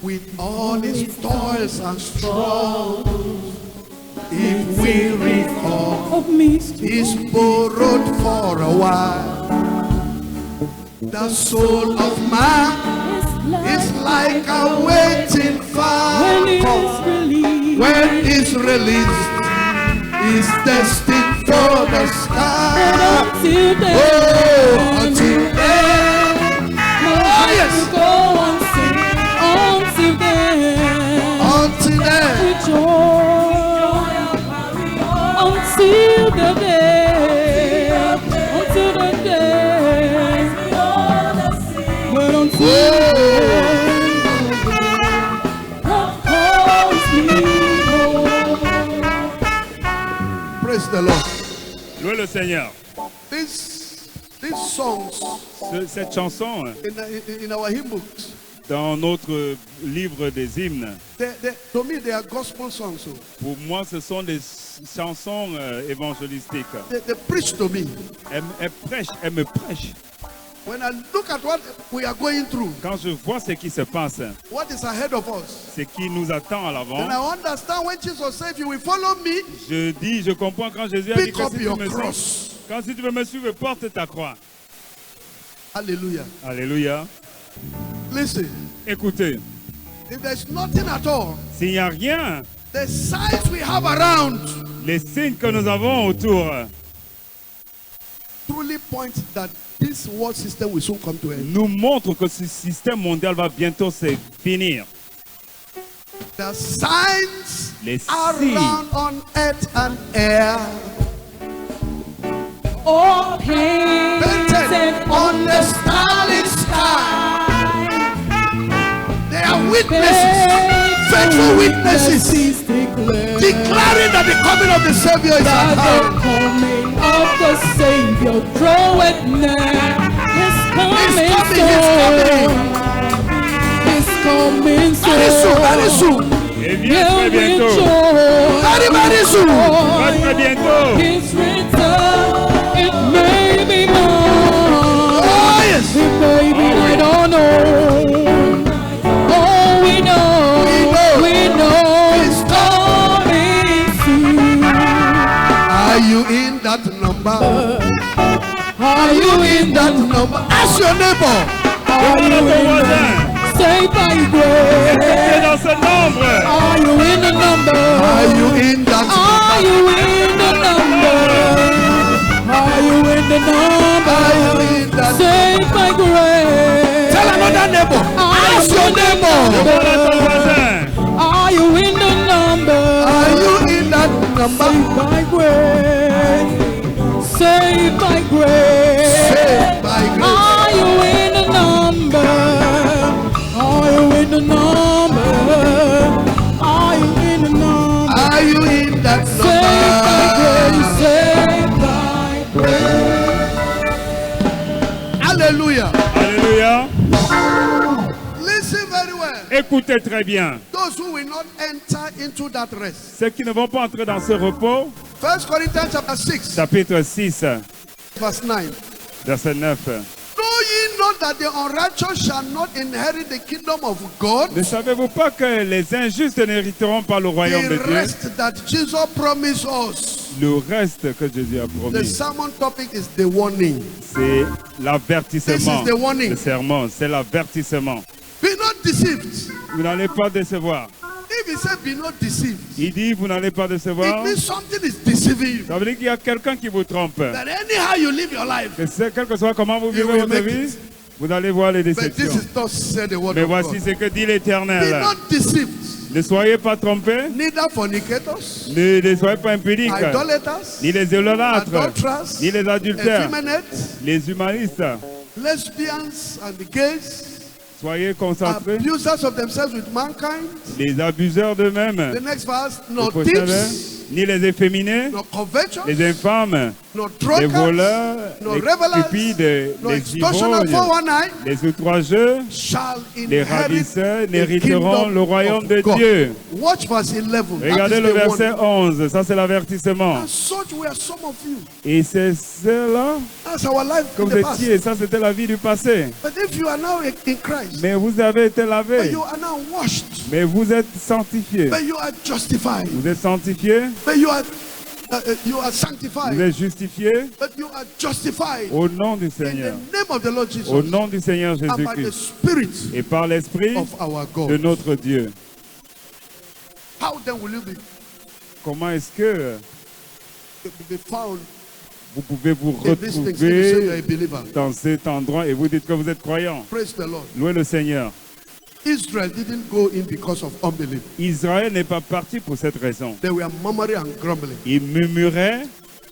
with all its toils and struggles, if we recall, Of me is borrowed for a while. The soul of man is like a waiting fire. when it's released. When it's released, it's destined for the sky. Until then, Oh, until then, my yes. life will go on sing. Until then, until then, with joy. Until the day, until the day. But until then, what calls me home. praise the Lord. louez le Seigneur. These songs Cette chanson, in our hymn books, dans notre livre des hymnes, to me they are gospel songs. So pour moi, ce sont des chansons évangélistiques. they preach to me. Elle me prêche. When I look at what we are going through, Quand je vois ce qui se passe, what is ahead of us, ce qui nous attend à then l'avant, I understand when Jesus said, if you will follow me, je comprends quand Jésus a dit pick que up si tu your me suis, cross. quand si tu veux me suivre, porte ta croix. Hallelujah. Alléluia. Listen, Écoutez, if there's nothing at all, s'il n'y a rien, the signs we have around les signes que nous avons autour truly point that this world system will soon come to an end. nous montrent que ce système mondial va bientôt se finir. The signs Les signes around on earth and air, All painted on the starry sky, they are witnesses, faithful witnesses, declaring that the coming of the Savior is at the hand. coming of the Savior draweth near. He's coming, He's coming soon. Very soon, very soon, et vient très bientôt. very, very soon. Très, très bientôt. His return, it may be more. Oh yes. It may that number? Are you in that Number. Ask your neighbor. Are you Demande à ton in voisin. Say by Tu es grace. dans ce nombre. Are you in the number? Are you in that Are number? you in the number? Are you in the number? Are you in that? Say by grace. Tell another neighbor. Are Ask you your in the neighbor. Demande à ton number? voisin. Are you in the number? Are you in that number? Saved by grace. Saved by grace. Saved by grace. Are you in the number? Are you in the number? Are you in the number? Are you in that Saved by grace. number? Saved by grace. Hallelujah. Alléluia. Listen very well. Écoutez très bien. Those who will not enter into that rest. Ceux qui ne vont pas entrer dans ce repos, 1 Corinthians chapter 6, chapitre 6, verse 9. verset 9. Know ye not that the unrighteous shall not inherit the kingdom of God? Ne savez-vous pas que les injustes n'hériteront pas le royaume de The Dieu? rest that Jesus promised us. Le reste que Jésus a The promis, sermon topic is the warning. c'est l'avertissement. This is the warning. Le sermon, c'est l'avertissement. Be not deceived. Vous n'allez pas décevoir. If he said be not deceived, Il dit, vous n'allez pas it décevoir. means something is deceiving you. Ça veut dire qu'il y a quelqu'un qui vous trompe. That anyhow you live your life, Que c'est, quel que soit comment vous You vivez will votre make vie, it. vous allez voir les but this déceptions. is not said the word Mais of voici God. ce que dit Be l'Éternel. not deceived. Ne soyez pas trompés, Neither fornicators, ne soyez pas impudiques, idolaters, ni les idolâtres, adulterers, ni les adultères, effeminate, les humanistes. lesbians and the gays, Soyez concentrés, abusers of themselves with mankind. les abuseurs d'eux-mêmes. The next verse, Le no prochain vers, thieves, ni les efféminés, no covetous, les infâmes, no les drunkards, voleurs, no les revelers, cupides, no les extortioners, ivrognes, 419, les outrageux, shall les inherit ravisseurs the n'hériteront kingdom le royaume of de God. Dieu. Watch verse 11. Regardez That le is the verset warning. 11, ça c'est l'avertissement. And such were some of you. Et c'est cela That's our life que in vous the past. étiez, ça c'était la vie du passé. But if you are now in Christ, Mais vous avez été but lavé, you are now washed, mais vous êtes sanctifiés. but you are justified, Vous êtes sanctifiés, but you are vous sanctified, êtes justifiés but you are justified au nom du in Seigneur. the name of the Lord Jesus Au nom du Seigneur and by the Jésus-Christ. Spirit Et par l'Esprit of our de God. notre Dieu. How then will you Comment est-ce que be found vous pouvez vous in these things if you say you are a retrouver believer? dans cet endroit et vous dites que vous êtes croyant? Praise the Lord. Louez le Seigneur. Israel didn't go in because of unbelief. Israël n'est pas parti pour cette raison. They were murmuring and grumbling. Ils murmuraient,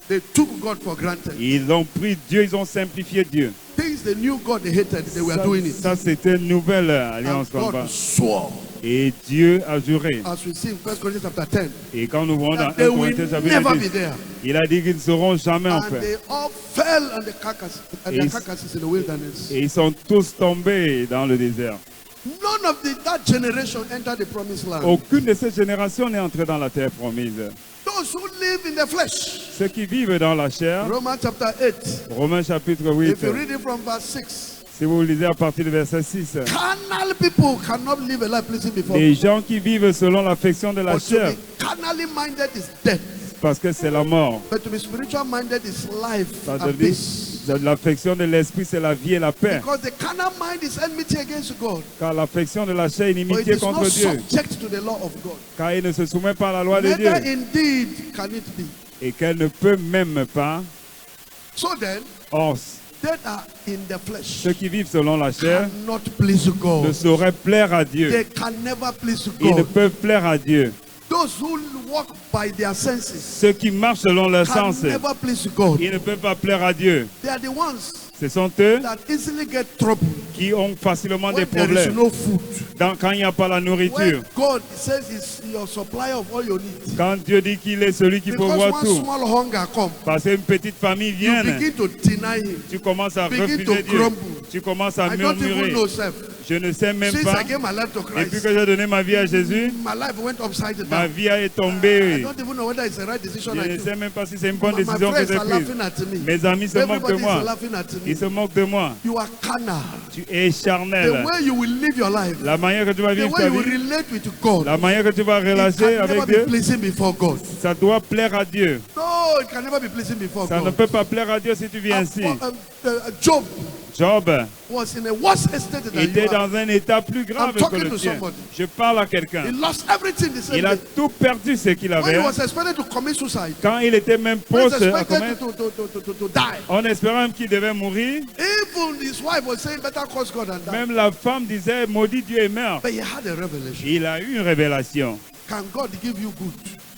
They took God for granted. ils ont pris Dieu, ils ont simplifié Dieu. Things they knew God they hated, they were Ça, doing it. ça, c'était une nouvelle And alliance God là-bas. swore, Et Dieu a juré. as we see in 1 Corinthians chapter 10, Et quand nous voyons dans that they 1 will Corinthiens chapitre never be 10, there. il a dit qu'ils ne seront jamais en And paix. they all fell on the carcass, and their Is- carcasses in the wilderness. Et ils sont tous tombés dans le désert. None of that generation entered the promised land. Aucune de ces générations n'est entrée dans la terre promise. Those who live in the flesh. Ceux qui vivent dans la chair, Romans chapter 8. Romains chapitre 8, If you read it from verse 6. si vous lisez à partir du verset 6, Carnal people cannot live a life pleasing before les God. gens qui vivent selon l'affection de la But to chair, be carnally minded is death. parce que c'est la mort. But to be spiritual minded is life Ça and veut dire, peace. l'affection de l'esprit, c'est la vie et la paix. Because the carnal mind is enmity against God. Car l'affection de la chair est For it inimitié is not contre Dieu. subject to the law of God. Car il ne se soumet pas à la loi de Dieu. Neither indeed can it be. Et qu'elle ne peut même pas. So then, Or, that are in the flesh ceux qui vivent selon la chair cannot please ne God. sauraient plaire à Dieu. They can never please Ils ne God. peuvent plaire à Dieu. Those who walk by their senses Ceux qui marchent selon leur can sens, never please God. ils ne peuvent pas plaire à Dieu. They are the ones Ce sont eux that easily get trouble qui ont facilement des when there is problèmes no food. quand il n'y a pas la When nourriture. God says is your supplier of all your needs. Quand Dieu dit qu'il est celui qui peut Because voir one tout. small hunger comes, Parce qu'une petite famille you vient, begin to deny him. tu commences à begin refuser to Dieu. grumble. Tu commences à I don't even murmurer. know, self. Je ne sais même Since pas. I gave my life to Depuis Christ, que j'ai donné ma vie à Jésus, my life went upside ma down. vie est I tombée. don't even know whether it's the right Je decision I ne took. sais même pas si c'est une bonne My décision que friends j'ai are prise. laughing at me. Mes amis se moquent de Everybody is moi. laughing at Ils me. se moquent de moi. You are carnal. Tu es The charnel. way you will live your life, La manière que tu vas the vivre way ta you will vie, relate with God, la manière que tu vas it relater can never avec be Dieu, pleasing before God. ça doit plaire à Dieu. No Oh, it can never be pleasing before Ça ne God. peut pas plaire à Dieu si tu viens ici. Job Job was in a worse estate than était you are. dans un état plus grave I'm que talking le to tien. somebody. Je parle à quelqu'un. He lost everything the same Il a day. tout perdu ce qu'il When he avait. was expected to commit suicide, Quand il était même when he was proche à expected commettre, to die, on espérait même qu'il devait mourir. even his wife was saying, better curse God and die. Même la femme disait, maudit Dieu et meurt. But he had a revelation. Il a eu une révélation. Can God give you good?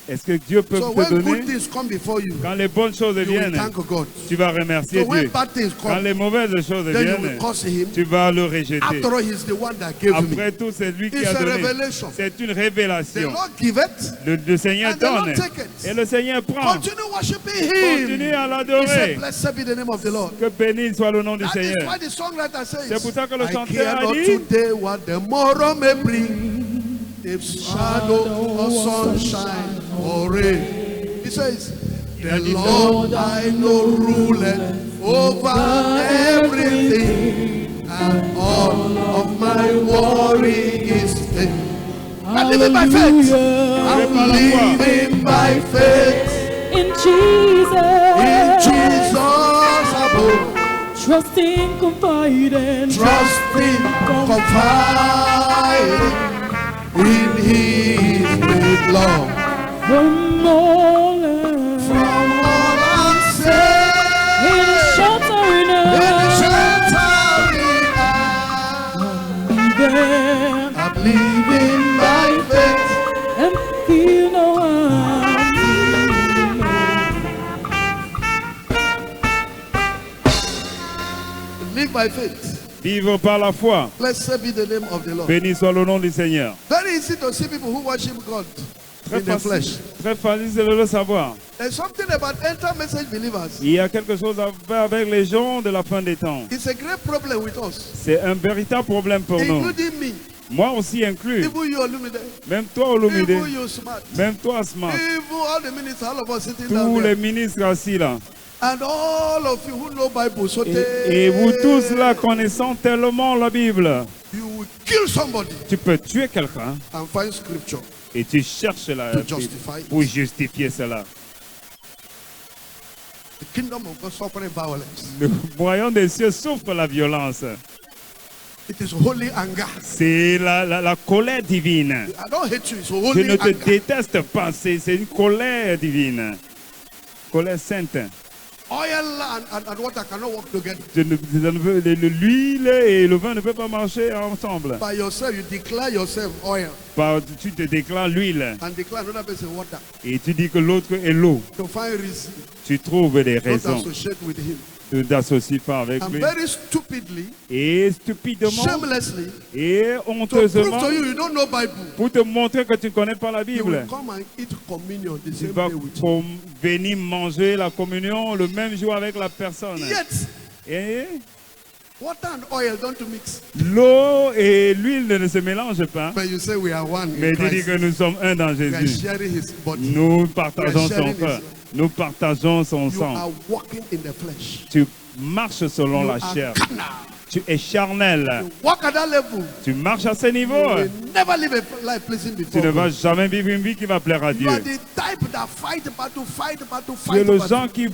Est-ce que Dieu peut So te when good donner? things come before you, Quand les bonnes choses you will viennent, thank God. tu vas remercier So when Dieu. bad things Quand come, les mauvaises choses then you will viennent, curse him. tu vas le rejeter. After all, he's the one that gave me. Après tout, c'est lui qui It's a a donné. revelation. C'est une The révélation. Lord giveth, Le Seigneur and the Lord donne taketh. et le Seigneur prend. Continue worshiping him. Continue à He said, l'adorer. blessed be the name of the Lord. Que béni soit le nom du That is Seigneur. why the songwriter C'est says, pour ça que le I chanteur care a not dit, today what the morrow may bring, if shadow or sunshine or rain. He says, the Lord I know ruleth over everything, and all of my worry is pain. I'm living by faith. I'm living by faith In Jesus, in Jesus above. trusting, confiding, Trusting, confiding in His great love. from all in From all I'm saying, sheltering in us, sheltering there I'm living by faith. and feel no harm. Live by faith. vivre par la foi. Blessed be the name of the Lord. Béni soit le nom du Seigneur. Very easy to see people who worship God Très in the flesh. facile de le savoir. There's something about enter message believers. Il y a quelque chose à faire avec les gens de la fin des temps. It's a great problem with us, C'est un véritable problème pour nous. including me. Moi aussi inclus. Even you, Olumide. Même toi, Olumide. Even you, Smart. Même toi, Smart. Even all the ministers, all of us sitting down Tous there. les ministres assis là. And all of you who know Bible, so Et vous tous là connaissant tellement la Bible. you will kill somebody Tu peux tuer quelqu'un and find scripture et tu cherches la to Bible justify it. pour justifier cela. The kingdom of God suffering violence. Le royaume des cieux souffre la violence. It is holy anger. C'est la colère divine. I don't hate you, it's Je holy ne te anger. déteste pas, c'est une colère divine. Colère sainte. Oil and water cannot work together. L'huile et le vin ne peuvent pas marcher ensemble. By yourself, you declare yourself oil Tu te déclares l'huile and declare another person water et tu dis que l'autre est l'eau. to find reason Tu trouves des not to raisons associate with him. d'associer pas avec And lui. very stupidly, Et stupidement shamelessly, et to prove honteusement, to you don't know Bible, pour te montrer que tu ne connais pas la you will Bible, come and eat communion the tu same vas day with you. venir manger la communion le même jour avec la personne. Yet, Et water and oil don't mix. l'eau et l'huile ne se mélangent pas. But you say we are one Mais in tu dis Christ. que nous sommes un dans We are Jésus. sharing his body. Nous partageons We are son sharing corps. his- Nous partageons son You sang. are walking in the flesh. Tu marches selon You la are chair. carnal. Tu es charnel. You walk at that level. Tu marches à ce You niveau. will never live a life pleasing Tu before ne vas God. jamais vivre une vie qui va plaire à You are Dieu. the type that fight battle, fight battle, Tu es fight le battle. gens qui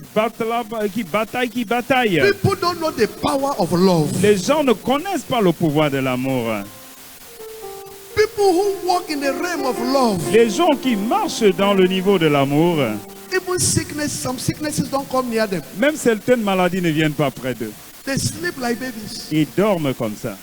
qui bataille. People don't know the power of love. Les gens ne connaissent pas le pouvoir de l'amour. People who walk in the realm of love, Les gens qui marchent dans le niveau de l'amour, even sickness, some sicknesses don't come near them. même certaines maladies ne viennent pas près d'eux. They sleep like babies. Ils dorment comme ça.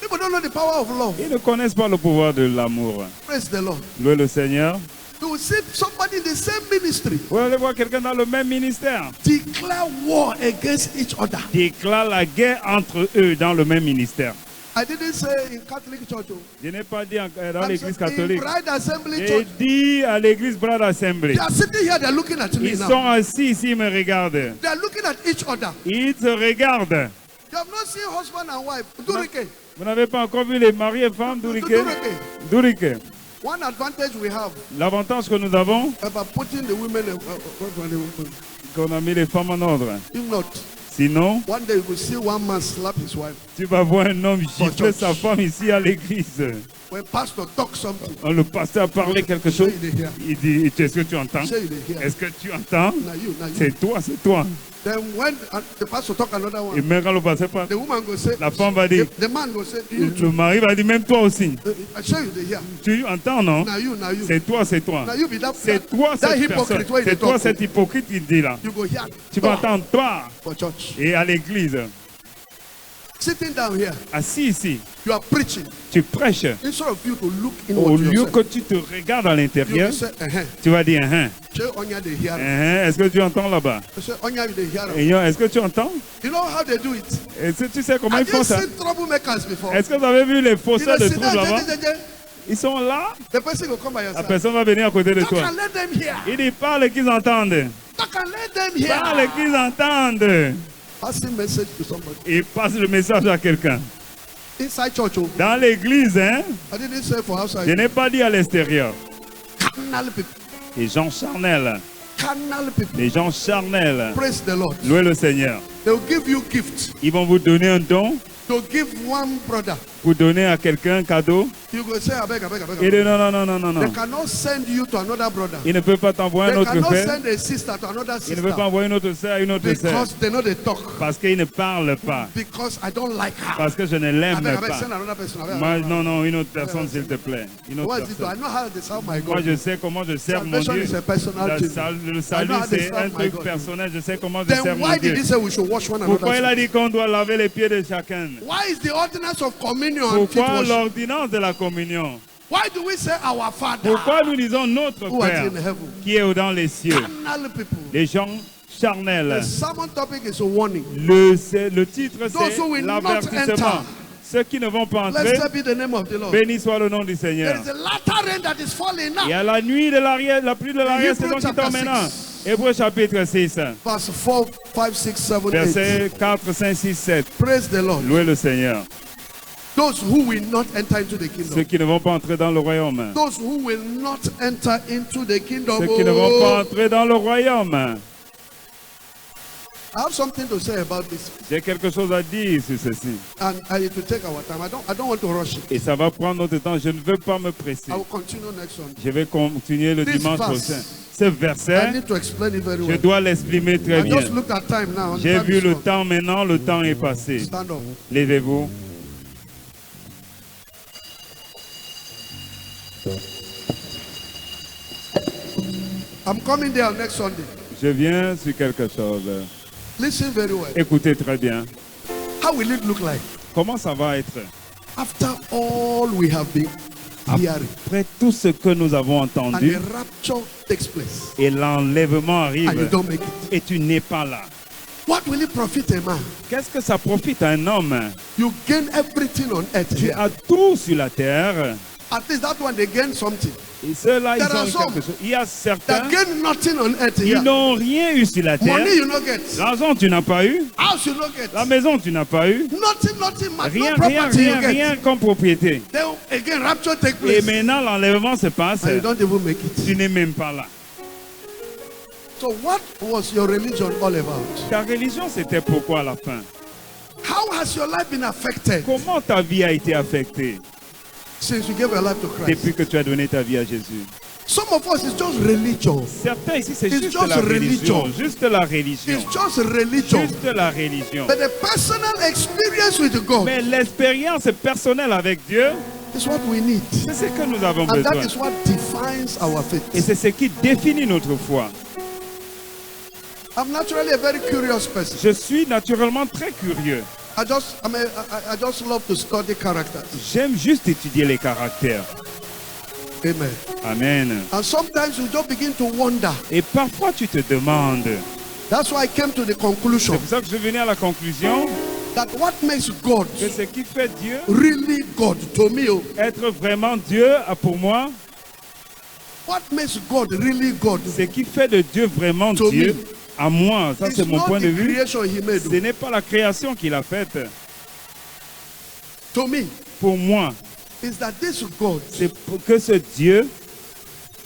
People don't know the power of love. Ils ne connaissent pas le pouvoir de l'amour. Praise the Lord. Louez le Seigneur. You will see somebody in the same ministry Vous allez voir quelqu'un dans le même ministère. declare war against each other. Déclare la guerre entre eux dans le même ministère. I didn't say in Catholic Church. Oh. Je n'ai pas dit dans I'm l'église saying in catholique. Bride Assembly J'ai Church. dit à l'église Brother Assembly. They are sitting here, they are looking at me Ils now. sont assis ici, ils me regardent. They are looking at each other. Ils se regardent. You have not seen husband and wife. Durike. Vous n'avez pas encore vu les maris et femmes d'Ourike? D'Ourike. One advantage we have L'avantage que nous avons, about putting the women, qu'on a mis les femmes en ordre. if not, Sinon, one day you will see one man slap his wife. tu vas voir un homme gifler sa femme ici à l'église. When pastor talks something, Quand le pasteur parlait quelque chose, say you hear. il dit, est-ce que tu entends? Say you hear. Est-ce que tu entends? Now you. C'est toi, c'est toi. Then when the pastor talk another Et one, même quand le pasteur parle, the woman go say, la femme va dire, the man go say, you le too. mari va dire, même toi aussi. I say you hear. Tu entends, non? Now you. C'est toi, c'est toi. Now you be that, C'est toi that cette hypocrite personne. where you C'est toi talk. cet hypocrite qui dit là. You go here. Tu vas entendre toi For church. et à l'église. Sitting down here, Assis ici, you are preaching. tu prêches. Instead of you to look Au inward to lieu yourself, que tu te regardes à you l'intérieur, will say, tu vas dire, hein, say, Onya they hear. est-ce que tu entends là-bas? You say, Onya they hear. Et est-ce que tu entends? You know how they do it? Est-ce que tu sais comment ils Have font you ça? seen troublemakers before? Est-ce que vous avez vu les You fausseurs know, de sit troubles down, là-bas? je. Ils sont là, The person will come by your la side. personne va venir à côté de Talk toi. and let them hear. Il dit, parle qu'ils entendent. Talk and let them Parle hear. qu'ils entendent. Passing message to somebody. Et passe le message à quelqu'un. Inside church, oh, Dans l'église, hein, I didn't say for je outside. n'ai pas dit à l'extérieur. Carnal people. Les gens charnels. Carnal people. Les gens charnels. Praise the Lord. Louez le Seigneur. They will give you gifts. Ils vont vous donner un don. To give one brother. Vous donner à quelqu'un un cadeau. You go say, I beg. Il dit non. They cannot send you to another brother. Il ne peut pas t'envoyer un They autre cannot frère. send a sister to another Il ne peut pas sister. envoyer une autre sœur à une autre sœur. Because they know they talk. Parce qu'il ne parle pas. Because I don't like her. Parce que je ne l'aime I beg, pas. send another person. I beg. Moi, non, une autre personne, s'il te plaît. Une autre What is it? I personne. know how to serve my Moi, God. je sais comment je sers mon Salvation Dieu. is a personal thing. Le salut, c'est un truc personnel. Je sais comment je sers Then mon why did Dieu. he say we should wash one Pourquoi il a another? dit qu'on doit laver les pieds de chacun? Why is the ordinance of communion and feet Pourquoi washing? l'ordonnance de la communion? Why do we say our Father Pourquoi nous disons notre who art Père in heaven? qui est dans les cieux? Carnal people. Les gens The charnels. sermon topic is a warning. Le titre, Those who will c'est not l'avertissement. enter. Ceux qui ne vont pas entrer, Blessed be the name of the Lord. béni soit le nom du There Seigneur. is a latter rain that is falling now. Et à la nuit de l'arrière, la pluie de l'arrière, c'est Hebrew donc qui tombe chapter maintenant. 6. Hébreux chapitre 6, Verse 4, 5, 6, 7, 8. versets 4, 5, 6, 7. Praise the Lord. Louez le Seigneur. Those who will not enter into the Ceux kingdom. qui ne vont pas entrer dans le royaume. Those who will not enter into the kingdom. Ceux qui ne vont pas Oh, entrer dans le royaume. I have something to say about this. J'ai quelque chose à dire sur ceci. And I need to take our time. I don't want to rush it. Et ça va prendre notre temps. Je ne veux pas me presser. I will continue next Sunday. Je vais continuer le This dimanche verse, prochain. Ce I verset, need to explain it very je well. dois l'exprimer très I bien. just looked at time now. and J'ai time vu is le gone. temps maintenant, le temps est passé. Stand up. Levez-vous. I'm coming there next Sunday. Je viens sur quelque chose. Listen very well. Écoutez très bien. How will it look like Comment ça va être after all we have been hearing après tout ce que nous avons and entendu the rapture takes place et l'enlèvement and you arrive don't make it? et tu n'es pas là? What will it profit a man? Qu'est-ce que ça profite à un homme? You gain everything on earth Tu here. as tout sur la terre At least that one they gain something. et ceux-là, ils There are ont some quelque chose. Il y a certains That gain nothing on earth qui here. n'ont rien eu sur la terre. Money you not get. L'argent, tu n'as pas eu. House you not get. La maison, tu n'as pas eu. Nothing, man. Rien, No rien, property you rien, get. rien comme propriété. Then again rapture take Et place maintenant, l'enlèvement se passe. and you don't even make it. Tu n'es même pas là. So what was your religion all about? Ta religion, c'était pourquoi à la fin? How has your life been affected Comment ta vie a été affectée since you gave your life to Christ? depuis que tu as donné ta vie à Jésus? Some of us it's just religion. Certains ici, c'est It's juste just la religion. religion. Juste la religion. It's just religion. Juste la religion. But the personal experience with God Mais l'expérience personnelle avec Dieu, is what we need. c'est ce que nous avons And that besoin. is what defines our Et faith. c'est ce qui définit notre foi. I'm naturally a very curious person. Je suis naturellement très curieux. I just love to study characters. J'aime juste étudier les caractères. Amen. Amen. And sometimes you just begin to wonder. Et parfois tu te demandes. That's why I came to the C'est conclusion pour ça que je venais à la conclusion that what makes God que ce qui fait Dieu really God to me, oh, être vraiment Dieu pour moi, what makes God really God ce qui fait de Dieu vraiment To Dieu me. à moi, ça is c'est mon not point de the vue. creation He made. Ce oh. n'est pas la création qu'il a faite. To me, Pour moi, is that this God c'est pour que ce Dieu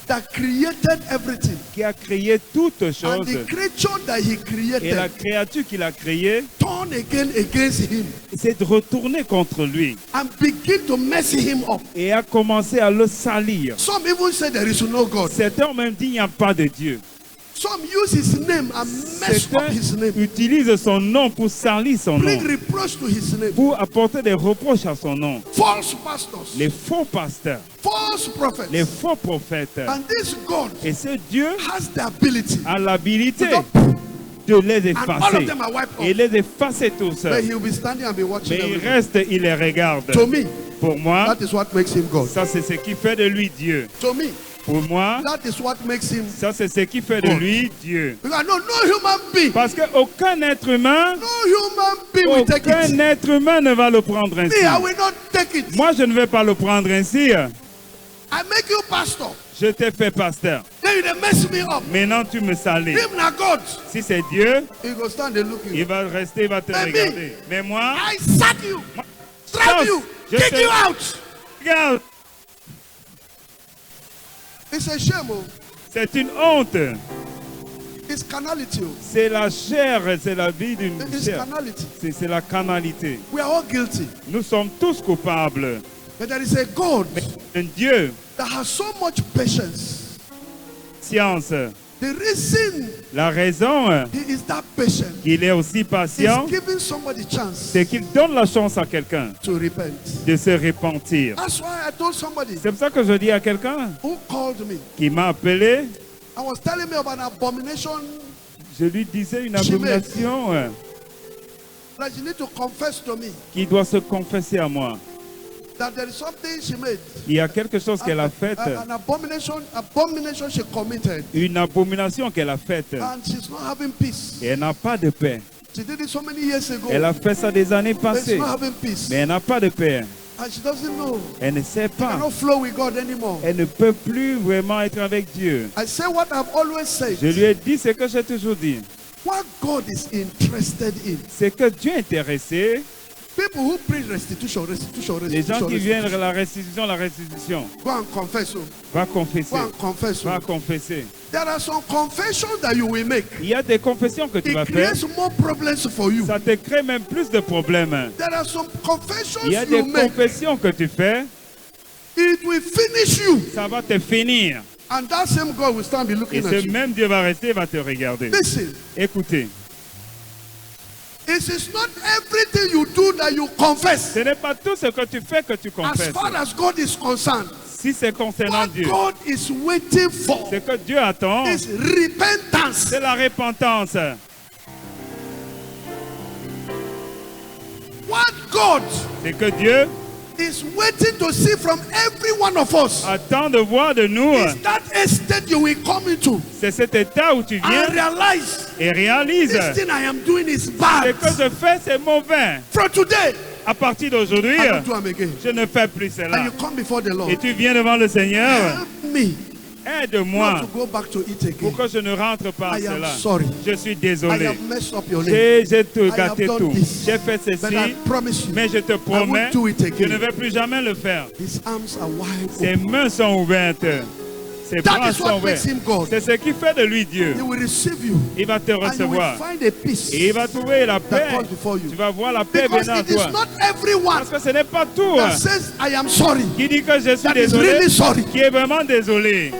that created everything qui a créé toutes and choses the creature that He et la created créature qu'il a créée turned again against Him. s'est retourné contre lui and begin to mess him up. et a commencé à le salir. Some even say there is no God. Certains ont même dit il n'y a pas de Dieu. Some use his name and mess up Certains his name. utilisent son nom pour salir son nom, Bring reproach to his name. pour apporter des reproches à son nom. False pastors, Les faux pasteurs, false prophets. les faux prophètes. And this God Et ce Dieu has the ability a l'habilité to de les and all of effacer them are wiped et off. les effacer tous. But he will be standing and be watching Mais il everything. reste, il les regarde. To me, Pour moi, that is what makes him God. ça c'est ce qui fait de lui Dieu. To me, Pour moi, that is what makes him. ça c'est ce qui fait de lui Dieu. Because no human being, Parce qu'aucun être humain, no human being will take aucun it. être humain ne va le prendre ainsi. Me, I will not take it. Moi, je ne vais pas le prendre ainsi. I make you pastor. Je t'ai fait pasteur. Then you dey mess me up. Maintenant, tu me salis. Him na God. Si c'est Dieu, He go stand and look you. il va rester, il va te Mais regarder. Mais moi, I sack you, strap you, Je kick sais- you out. regarde, It's a shame. Oh. c'est une honte. It's carnality. Oh. C'est la chair, c'est la vie d'une It's chair. carnality. C'est la canalité. We are all guilty. Nous sommes tous coupables. But there is a God Un Dieu, that has so much patience. science, The reason la raison he is that patient qu'il est aussi patient, is giving somebody chance c'est qu'il donne la chance à quelqu'un to repent. de se repentir. That's why I told somebody C'est pour ça que je dis à quelqu'un who called me. qui m'a appelé, I was telling me about an abomination je lui disais une abomination that you need to confess to me. qui doit se confesser à moi. That there is something she made. Il y a quelque chose qu'elle a fait, An abomination she committed. une abomination qu'elle a faite, And she's not having peace. et elle n'a pas de paix. She did it so many years ago. Elle a fait ça des années But she's passées, not having peace. mais elle n'a pas de paix. And she doesn't know. Elle ne sait She pas. cannot flow with God anymore. Elle ne peut plus vraiment être avec Dieu. I say what I've always said. Je lui ai dit ce que j'ai toujours dit. What God is interested in. C'est que Dieu est intéressé. People who preach restitution, restitution, Les gens restitution, qui viennent restitution. la restitution. Go and confess. Oh. Va confesser. Go and confess. Va Oh. confesser. There are some confessions that you will make. Il y a des confessions que tu vas It faire. creates more problems for you. Ça te crée même plus de problèmes. There are some confessions Il y a des you make. confessions que tu fais. It will finish you. Ça va te finir. And that same God will stand be Et looking at ce you. même Dieu va rester, va te regarder. Listen, Écoutez, it is not everything you do that you confess. ce n'est pas tout ce que tu fais que tu As confesses. far as God is concerned, Si c'est concernant what Dieu, God is waiting for ce que Dieu attend, is repentance. c'est la repentance. What God C'est que Dieu is waiting to see from every one of us attend de voir de nous. is that estate you will come into C'est cet état où tu viens and realize et réalises this thing I am doing is ce bad. que je fais, c'est mauvais. From today, À partir d'aujourd'hui, I don't do them again. je ne fais plus And cela. you come before the Lord. Et tu viens devant le Seigneur. Help me Aide-moi not to go back to it again. pour que je ne rentre pas à I am cela. sorry. Je suis I désolé. have messed up your name. J'ai tout I have gâté done tout. this. J'ai fait But I ceci, promise you, mais je te I promets, won't do it je ne again. vais plus jamais le faire. His arms are wide Ses open. mains sont ouvertes. Ses That bras is sont what ouverts. makes him God. C'est ce qui fait de lui Dieu. He will receive you Il va te and you will recevoir. find a peace Et il va trouver la that paix. comes before you. Tu vas voir la paix Because venant à it is toi. not everyone Parce que ce n'est pas tout that says, I am sorry, qui dit que je suis that is désolé, really sorry. qui est vraiment désolé.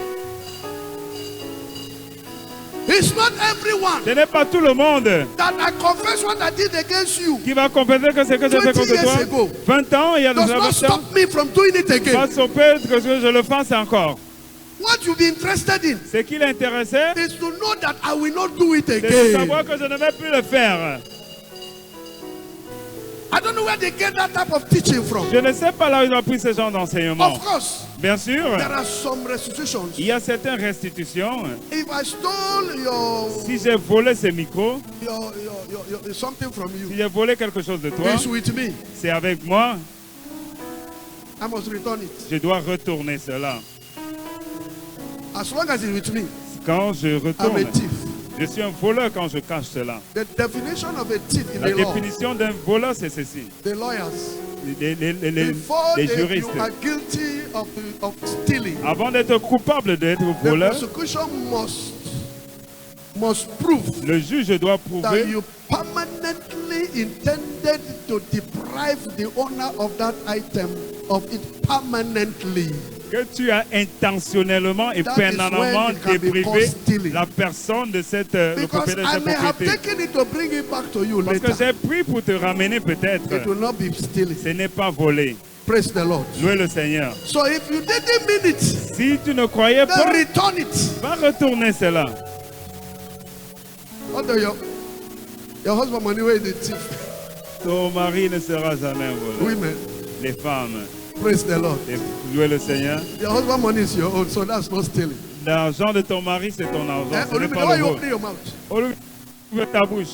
It's not everyone Ce n'est pas tout le monde that I confess what I did against you. qui va confesser que c'est que j'ai fait 20 contre years toi. ago 20 ans, il y a Does déjà not 20 ans. stop me from doing it again. Pas stopper que je le fasse encore. What you be interested in Ce qui l'intéressait, is to know that I will not do it c'est de again. savoir que je ne vais plus le faire. I don't know where they get that type of teaching from. Je ne sais pas là où ils ont pris ce genre d'enseignement. Of course, Bien sûr, there are some restitutions. il y a certaines restitutions. If I stole your Si j'ai volé ce micro, something from si you, j'ai volé quelque chose de toi, it's with me. c'est avec moi, I must return it. je dois retourner cela. As long as it's with me, Quand je I'm retourne, a thief. je suis un voleur quand je cache cela. The definition of a thief in La the law, définition d'un voleur, c'est ceci. the lawyers, Les before juristes. you are guilty of stealing, Avant d'être coupable d'être the voleur, prosecution must must prove Le juge doit that prouver you permanently intended to deprive the owner of that item of it permanently. que tu as intentionnellement et That is permanemment when it can be déprivé called stealing. la personne de cette le Because propriétaire de I cette may have propriété. taken it to bring it back to you Parce que later. j'ai pris pour te ramener peut-être. It will not be stealing. Ce n'est pas volé. Praise the Lord. Louez le Seigneur. So if you didn't mean it, Si tu ne croyais then pas, return it. va retourner cela. Although your husband money where the thief. Ton mari ne sera jamais volé. Women, Les femmes, praise the Lord. louez le Seigneur. Your husband money is your own, so that's not stealing. L'argent de ton mari, c'est ton argent. Eh, Ce n'est Olumide, pas why le you vôtre. opening your mouth? Ouvre ta bouche.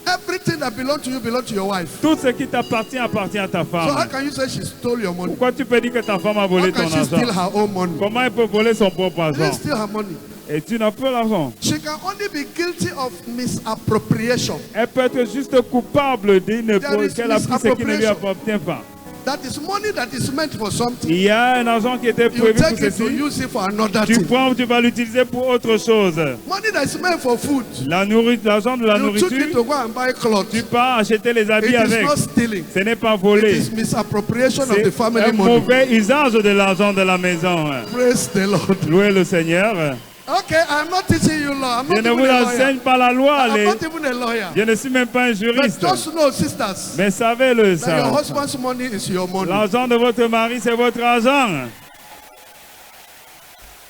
Everything that belongs to you belongs to your wife. Tout ce qui t'appartient appartient à ta So how femme. can you say she stole your money? Pourquoi tu peux dire que ta femme a How volé can ton she steal argent? her own money? Comment elle peut voler son propre She didn't argent? steal her money. Et tu n'as pas l'argent. She can only be guilty of misappropriation. Elle peut être juste coupable d'une There is qu'elle a pris ce qui ne lui misappropriation. appartient pas. That is money that is meant for something. Il y a un argent qui était You prévu pour take it to ceci. use it for another Tu thing. prends, tu vas l'utiliser pour autre chose. Money that is meant for food. L'argent de la You took it nourriture, to go and buy clothes. tu pars acheter les It habits is avec. not stealing. Ce n'est pas It volé. is misappropriation of the C'est family un money. mauvais usage de l'argent de la maison. Praise the Lord. Louez le Seigneur. Okay, I'm not teaching you law. I'm Je not ne even vous a lawyer. enseigne pas la loi. I'm not even a lawyer. Je ne suis même pas un But juriste. just know, sisters, Mais savez-le that your ça. husband's money is your money. L'argent de votre mari, c'est votre argent.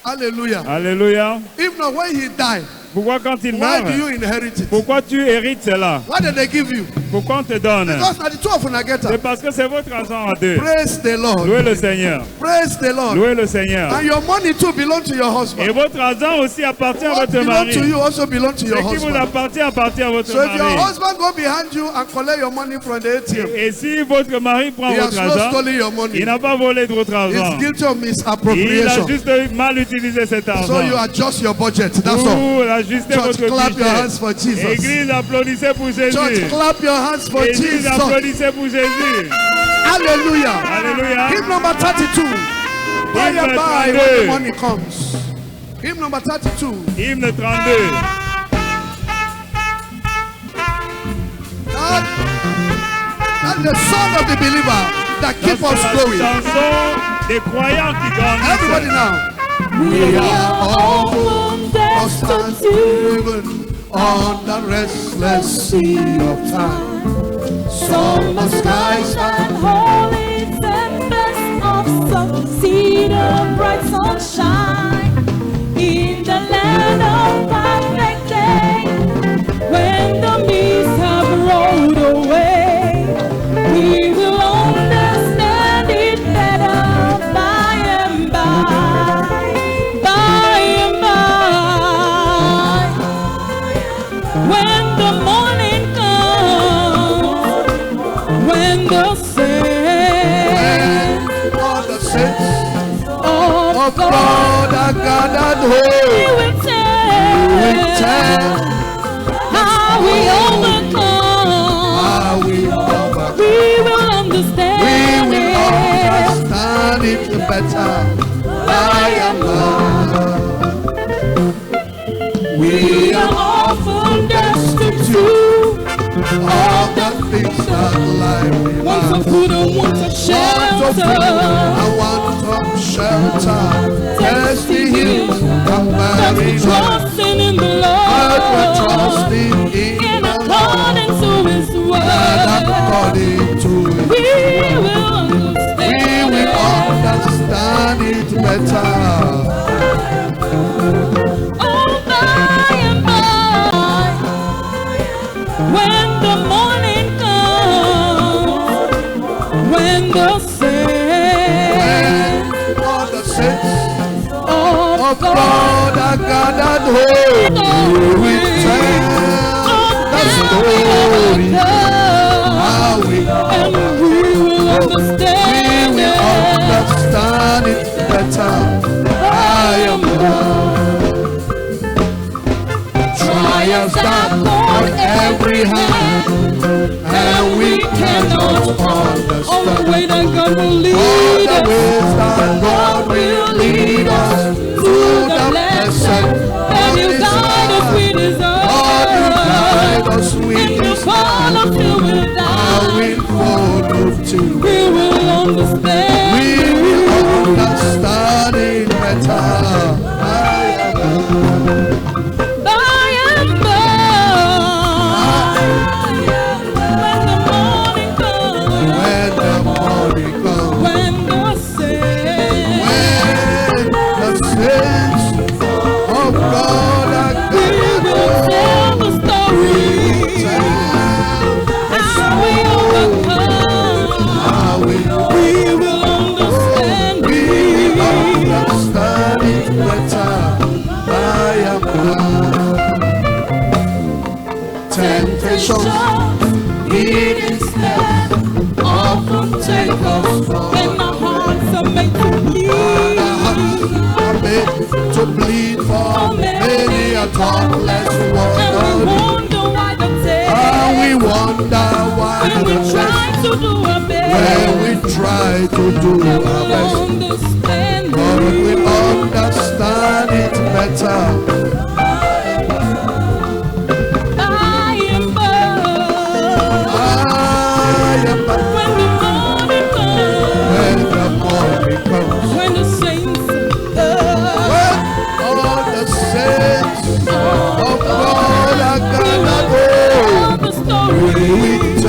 Hallelujah. Alléluia. If not, when he died, Pourquoi quand il why meurt, do you inherit it? pourquoi tu hérites cela? Why did they give you? Pourquoi on te donne? Because now the two of you get C'est up. parce que c'est votre argent à deux. Praise the Lord. Louez le Seigneur. Praise the Lord. Louez le Seigneur. And your money too belongs to your Et husband. votre argent aussi appartient à What votre belongs mari. to you also belongs to Ce your qui vous husband. appartient appartient à votre So if your mari. husband go behind you and collect your money from the ATM, Et si votre mari prend he has votre not argent, stolen your money. il n'a pas volé de votre argent. He's guilty of Il a misappropriation. juste mal utilisé cet So you argent. adjust your budget. That's all. Vous ajustez Church, votre clap your hands budget. for Jesus. Église, applaudissez pour Jésus. Church, clap your hands for Église, Jesus. applaudissez pour Jésus. Hallelujah. Alléluia. Hymn number 32. By Hymne and by when 32. the money comes. Hymn number 32. Hymne 32. That's the song of the believer that keep us La going. chanson des croyants qui Everybody grandissent. now. We are all destined to Even on the restless sea of time. summer skies and holy tempest of succeed a bright sunshine in the land of perfect day. When the mists have rolled away, we will understand it better by and by, by and by. When the morning comes, when the saints All the saints of of God God are gathered we home. will We tell tell how we overcome. how we overcome. We will understand We will it. understand it better by and by. We We are are often destined to all the things that life want some demands. food and want some shelter. I want of shelter. Yes, the hills come But very we're high. trusting in the But we're Lord, trusting in in the Lord. accordance to His And word. according to it, We will understand. we will understand it better. Oh, by and by, when the morning comes, when the saints When all the saints of of God God are gathered home, we will tell the story how we and we will understand we will it. understand it better. I am trials that on every hand, and we cannot All the understand way that God will all lead the us ways that God will lead us to the blessed and He'll guide us we and you follow till we I die. will follow too. We will understand. We will understand it better. By and by, when the morning comes, When the morning comes, when the saints when the saints of God are we will gathered, tell the story. How we overcome. how we We will understand. will understand it better. By and by. Temptation, Hidden steps often take us, and our hearts are made to bleed. are made to bleed for many a thoughtless And we one. wonder why the And day we wonder why when we the try to do our best, when we try to do we our best, understand. but we understand it better. By and by, when the morning comes, When the morning comes, when the saints when all the saints of God are gathered, tell the story. we will